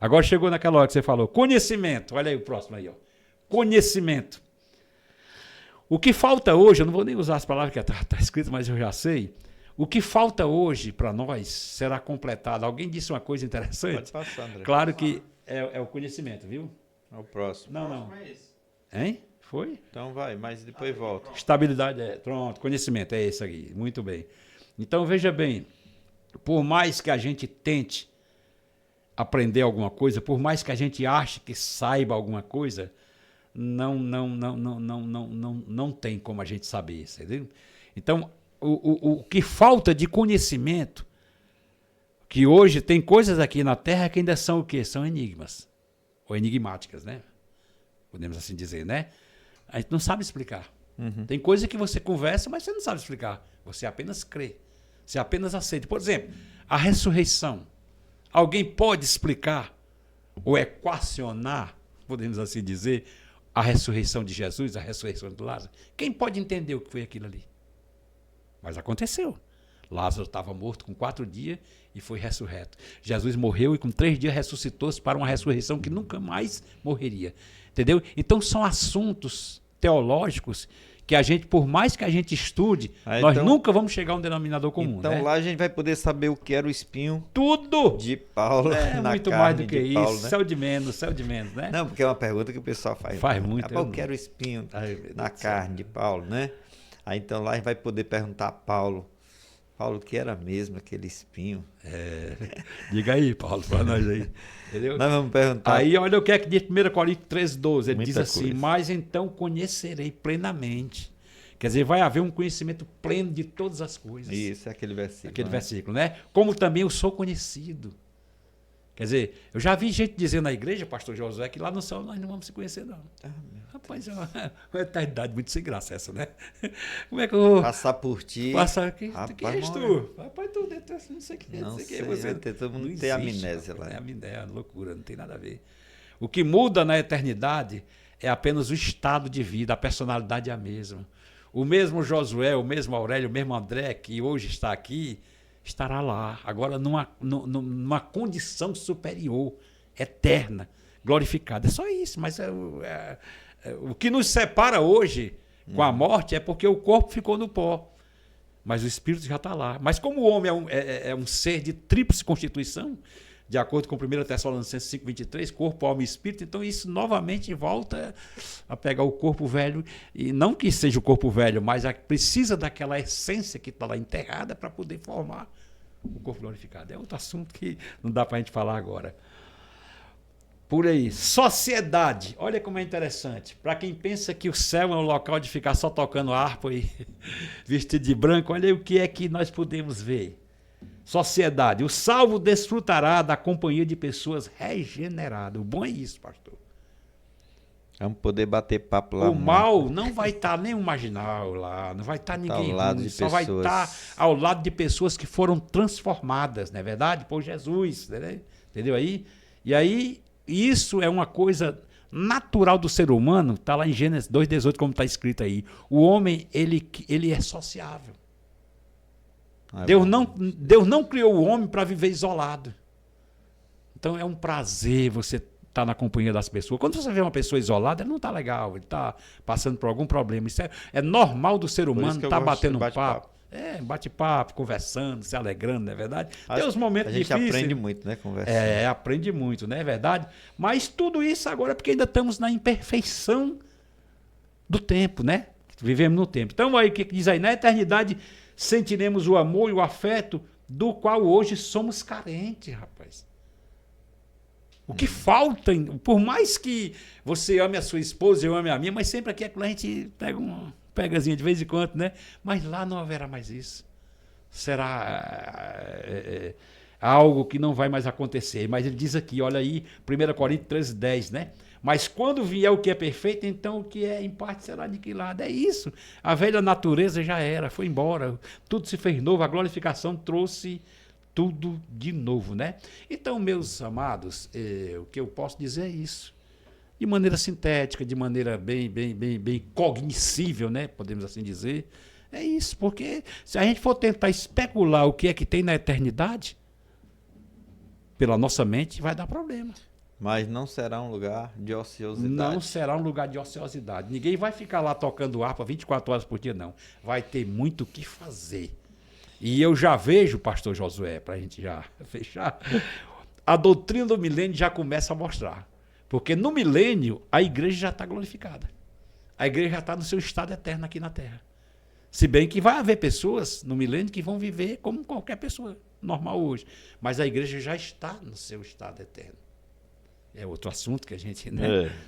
Agora chegou naquela hora que você falou, conhecimento. Olha aí o próximo aí, ó. Conhecimento. O que falta hoje, eu não vou nem usar as palavras que está escrito, mas eu já sei. O que falta hoje para nós será completado. Alguém disse uma coisa interessante? Pode passar, André. Claro que é o conhecimento, viu? É o próximo. Não. Hein? Foi? Então vai, mas depois volta. Estabilidade, pronto. Conhecimento, é esse aqui. Muito bem. Então, veja bem. Por mais que a gente tente aprender alguma coisa, por mais que a gente ache que saiba alguma coisa, não tem como a gente saber isso, entendeu? Então, o que falta de conhecimento, que hoje tem coisas aqui na Terra que ainda são o quê? São enigmas, ou enigmáticas, né? Podemos assim dizer, né? A gente não sabe explicar. Uhum. Tem coisa que você conversa, mas você não sabe explicar. Você apenas crê. Você apenas aceita. Por exemplo, a ressurreição. Alguém pode explicar ou equacionar, podemos assim dizer, a ressurreição de Jesus, a ressurreição de Lázaro? Quem pode entender o que foi aquilo ali? Mas aconteceu. Lázaro estava morto com 4 dias e foi ressurreto. Jesus morreu e com 3 dias ressuscitou-se para uma ressurreição que nunca mais morreria. Entendeu? Então são assuntos teológicos que a gente, por mais que a gente estude, nós nunca vamos chegar a um denominador comum. Então, né? Lá a gente vai poder saber o que era o espinho tudo de Paulo na muito carne mais do que de isso, Paulo, né? céu de menos, né? Não, porque é uma pergunta que o pessoal faz. Faz muito. Qual que era o espinho na carne de Paulo, né? Aí então lá a gente vai poder perguntar a Paulo, o que era mesmo aquele espinho? Diga aí, Paulo, para nós aí. Entendeu? Nós vamos perguntar. Aí olha o que é que diz 1 Coríntios 13:12. Ele diz assim, coisa. mas então conhecerei plenamente. Quer dizer, vai haver um conhecimento pleno de todas as coisas. Isso, é aquele versículo. Aquele versículo, né? Como também eu sou conhecido. Quer dizer, eu já vi gente dizendo na igreja, pastor Josué, que lá no céu nós não vamos se conhecer, não. Rapaz, é uma eternidade muito sem graça essa, né? Como é que eu vou... Passar por ti. Passar aqui. Rapaz, Quem és tu? Rapaz, tu não sei quem é. Não sei, você. todo mundo tem amnésia lá. É amnésia, loucura, não tem nada a ver. O que muda na eternidade é apenas o estado de vida, a personalidade é a mesma. O mesmo Josué, o mesmo Aurélio, o mesmo André, que hoje está aqui, estará lá, agora numa condição superior, eterna, glorificada. É só isso, mas o que nos separa hoje com a morte é porque o corpo ficou no pó, mas o espírito já está lá. Mas como o homem é um ser de tríplice constituição, de acordo com 1 Tessalonicenses 5:23, corpo, alma e espírito, então isso novamente volta a pegar o corpo velho, e não que seja o corpo velho, mas precisa daquela essência que está lá enterrada para poder formar o corpo glorificado. É outro assunto que não dá para a gente falar agora. Por aí, sociedade, olha como é interessante. Para quem pensa que o céu é um local de ficar só tocando harpa e vestido de branco, olha aí o que é que nós podemos ver. Sociedade. O salvo desfrutará da companhia de pessoas regeneradas. O bom é isso, pastor. Vamos poder bater papo lá. O mal não vai estar nenhum marginal lá, não vai estar ninguém ao lado ruim, de só vai pessoas. estar ao lado de pessoas que foram transformadas, não é verdade? Por Jesus, né? Entendeu aí? E aí, isso é uma coisa natural do ser humano, está lá em Gênesis 2,18, como está escrito aí. O homem, ele é sociável. Deus não criou o homem para viver isolado. Então é um prazer você estar na companhia das pessoas. Quando você vê uma pessoa isolada, ele não está legal, ele está passando por algum problema. Isso é normal do ser humano estar batendo um papo. Bate-papo, conversando, se alegrando, não é verdade? Tem os momentos difíceis. A gente aprende muito, né, conversando. Aprende muito, não é verdade? Mas tudo isso agora é porque ainda estamos na imperfeição do tempo, né? Vivemos no tempo. Então, aí o que diz aí? Na eternidade sentiremos o amor e o afeto do qual hoje somos carentes, rapaz. O que falta, por mais que você ame a sua esposa, eu ame a minha, mas sempre aqui a gente pega uma pegazinha de vez em quando, né? Mas lá não haverá mais isso. Será algo que não vai mais acontecer. Mas ele diz aqui, olha aí, 1 Coríntios 13:10, né? Mas quando vier o que é perfeito, então o que é em parte será aniquilado. É isso. A velha natureza já era, foi embora. Tudo se fez novo, a glorificação trouxe tudo de novo, né? Então, meus amados, o que eu posso dizer é isso. De maneira sintética, de maneira bem cognoscível, né? Podemos assim dizer. É isso, porque se a gente for tentar especular o que é que tem na eternidade, pela nossa mente, vai dar problema. Mas não será um lugar de ociosidade. Não será um lugar de ociosidade. Ninguém vai ficar lá tocando harpa 24 horas por dia, não. Vai ter muito o que fazer. E eu já vejo, pastor Josué, para a gente já fechar, a doutrina do milênio já começa a mostrar. Porque no milênio, a igreja já está glorificada. A igreja já está no seu estado eterno aqui na Terra. Se bem que vai haver pessoas no milênio que vão viver como qualquer pessoa normal hoje. Mas a igreja já está no seu estado eterno. É outro assunto que a gente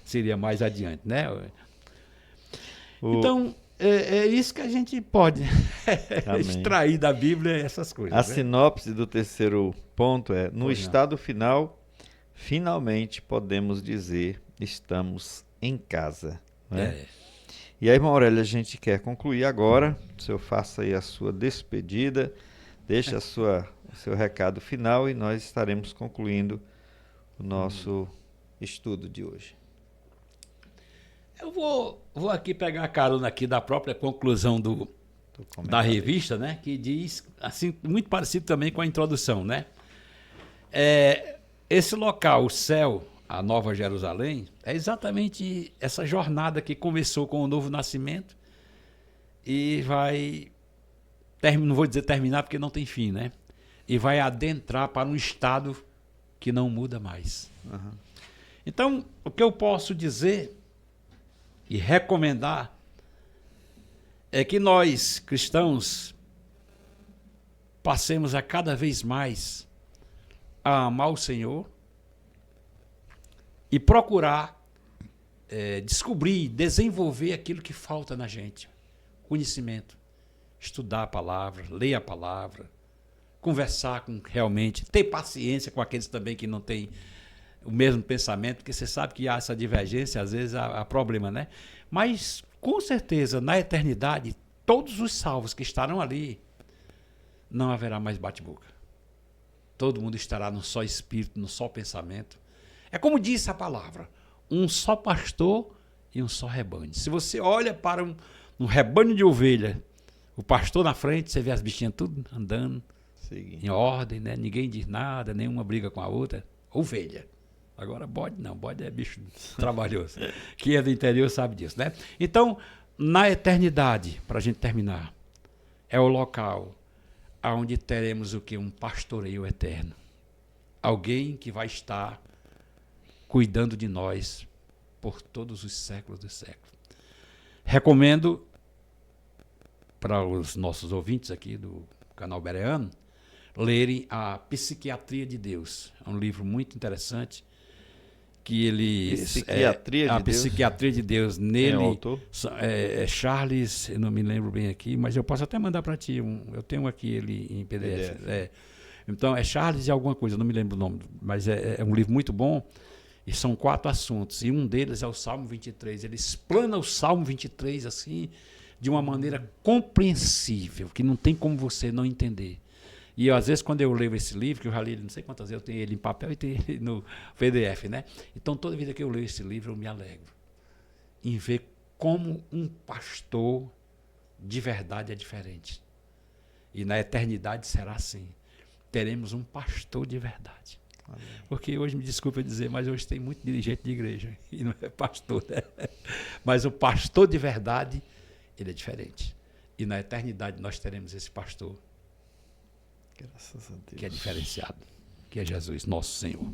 seria mais adiante, né? Então, é isso que a gente pode extrair da Bíblia, essas coisas. A sinopse do terceiro ponto é: no estado final, finalmente podemos dizer, estamos em casa. Né? E aí, irmã Aurélia, a gente quer concluir agora. O senhor faça aí a sua despedida, deixe o seu recado final e nós estaremos concluindo o nosso estudo de hoje. Eu vou aqui pegar a carona aqui da própria conclusão da revista, né? Que diz, assim, muito parecido também com a introdução, né? Esse local, o céu, a Nova Jerusalém, é exatamente essa jornada que começou com o novo nascimento e vai, não vou dizer terminar porque não tem fim, né? E vai adentrar para um estado que não muda mais. Uhum. Então, o que eu posso dizer e recomendar é que nós, cristãos, passemos a cada vez mais a amar o Senhor e procurar descobrir, desenvolver aquilo que falta na gente. Conhecimento. Estudar a palavra, ler a palavra, conversar com realmente, ter paciência com aqueles também que não têm o mesmo pensamento, porque você sabe que há essa divergência, às vezes há problema, né? Mas, com certeza, na eternidade, todos os salvos que estarão ali, não haverá mais bate-boca. Todo mundo estará num só espírito, num só pensamento. É como disse a palavra, um só pastor e um só rebanho. Se você olha para um rebanho de ovelha, o pastor na frente, você vê as bichinhas tudo andando, em ordem, né? Ninguém diz nada, nenhuma briga com a outra. Ovelha. Agora bode não, bode é bicho trabalhoso. Quem é do interior sabe disso, né? Então, na eternidade, para a gente terminar, é o local onde teremos o quê? Um pastoreio eterno. Alguém que vai estar cuidando de nós por todos os séculos dos séculos. Recomendo para os nossos ouvintes aqui do canal Bereano lerem a Psiquiatria de Deus. É um livro muito interessante que ele Psiquiatria de Deus. Nele, é o autor? Charles, eu não me lembro bem aqui, mas eu posso até mandar para ti. Eu tenho aqui ele em PDF. Então é Charles e alguma coisa, não me lembro o nome, mas é um livro muito bom E são 4 assuntos, e um deles é o Salmo 23. Ele explana o Salmo 23 assim, de uma maneira compreensível, que não tem como você não entender. E às vezes, quando eu leio esse livro, que eu já li não sei quantas vezes, eu tenho ele em papel e tenho ele no PDF, né? Então, toda vida que eu leio esse livro, eu me alegro em ver como um pastor de verdade é diferente. E na eternidade será assim. Teremos um pastor de verdade. Amém. Porque hoje, me desculpa dizer, mas hoje tem muito dirigente de igreja e não é pastor, né? Mas o pastor de verdade, ele é diferente. E na eternidade nós teremos esse pastor, graças a Deus, que é diferenciado, que é Jesus, nosso Senhor.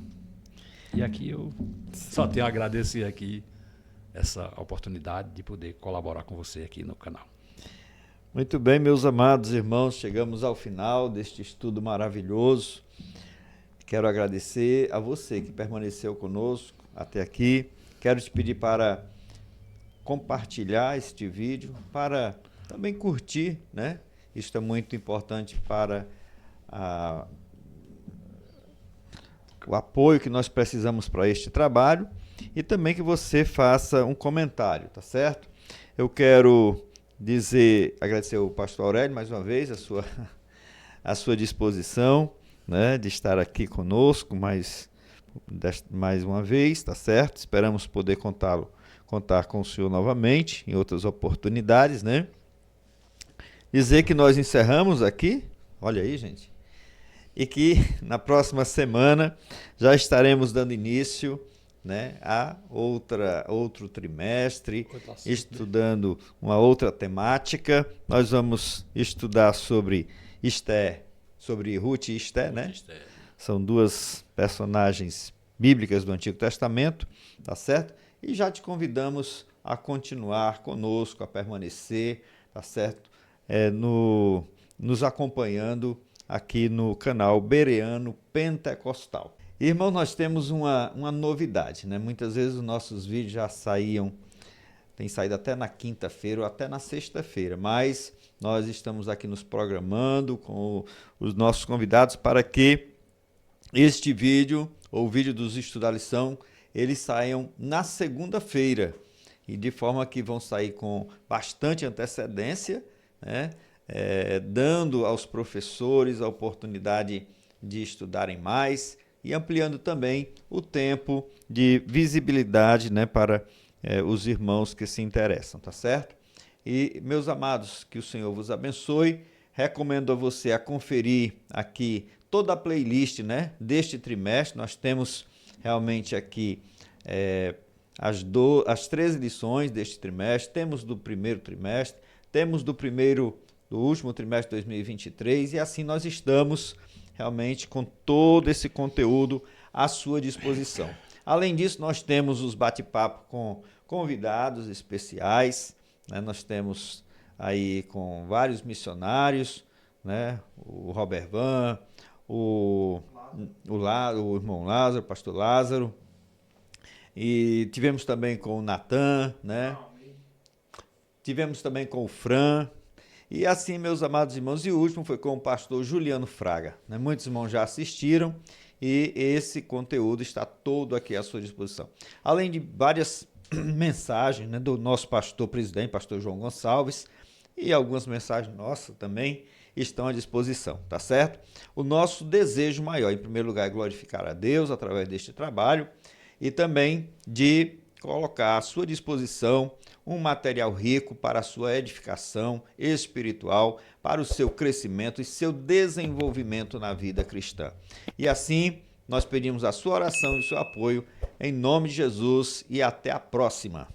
E aqui eu só tenho a agradecer aqui essa oportunidade de poder colaborar com você aqui no canal. Muito bem, meus amados irmãos, chegamos ao final deste estudo maravilhoso. Quero agradecer a você que permaneceu conosco até aqui. Quero te pedir para compartilhar este vídeo, para também curtir, né? Isso é muito importante para o apoio que nós precisamos para este trabalho, e também que você faça um comentário, tá certo? Eu quero agradecer ao pastor Aurélio mais uma vez, a sua disposição, né, de estar aqui conosco mais uma vez, tá certo? Esperamos poder contar com o senhor novamente em outras oportunidades, né? Dizer que nós encerramos aqui, olha aí, gente, e que na próxima já estaremos dando início, né, a outro trimestre, estudando uma outra temática. Nós vamos estudar sobre Esther, sobre Ruth e Esther, né? São 2 personagens bíblicas do Antigo Testamento, tá certo? E já te convidamos a continuar conosco, a permanecer, tá certo? Nos acompanhando aqui no canal Bereano Pentecostal. Irmão, nós temos uma novidade, né? Muitas vezes os nossos vídeos já tem saído até na quinta-feira ou até na sexta-feira, mas nós estamos aqui nos programando com os nossos convidados para que este vídeo, ou o vídeo dos estudos da lição, eles saiam na segunda-feira, e de forma que vão sair com bastante antecedência, né? Dando aos professores a oportunidade de estudarem mais e ampliando também o tempo de visibilidade, né, para os irmãos que se interessam, tá certo? E, meus amados, que o Senhor vos abençoe. Recomendo a você a conferir aqui toda a playlist, né, deste trimestre. Nós temos realmente aqui as 13 lições deste trimestre, temos do primeiro trimestre, temos do último trimestre de 2023, e assim nós estamos realmente com todo esse conteúdo à sua disposição. Além disso, nós temos os bate-papo com convidados especiais, né? Nós temos aí com vários missionários, né? O Robert Van, o irmão Lázaro, o pastor Lázaro, e tivemos também com o Natan, né? Tivemos também com o Fran. E assim, meus amados irmãos, e o último foi com o pastor Juliano Fraga, né? Muitos irmãos já assistiram e esse conteúdo está todo aqui à sua disposição. Além de várias mensagens, né, do nosso pastor presidente, pastor João Gonçalves, e algumas mensagens nossas também estão à disposição, tá certo? O nosso desejo maior, em primeiro lugar, é glorificar a Deus através deste trabalho e também de colocar à sua disposição um material rico para a sua edificação espiritual, para o seu crescimento e seu desenvolvimento na vida cristã. E assim, nós pedimos a sua oração e o seu apoio, em nome de Jesus, e até a próxima.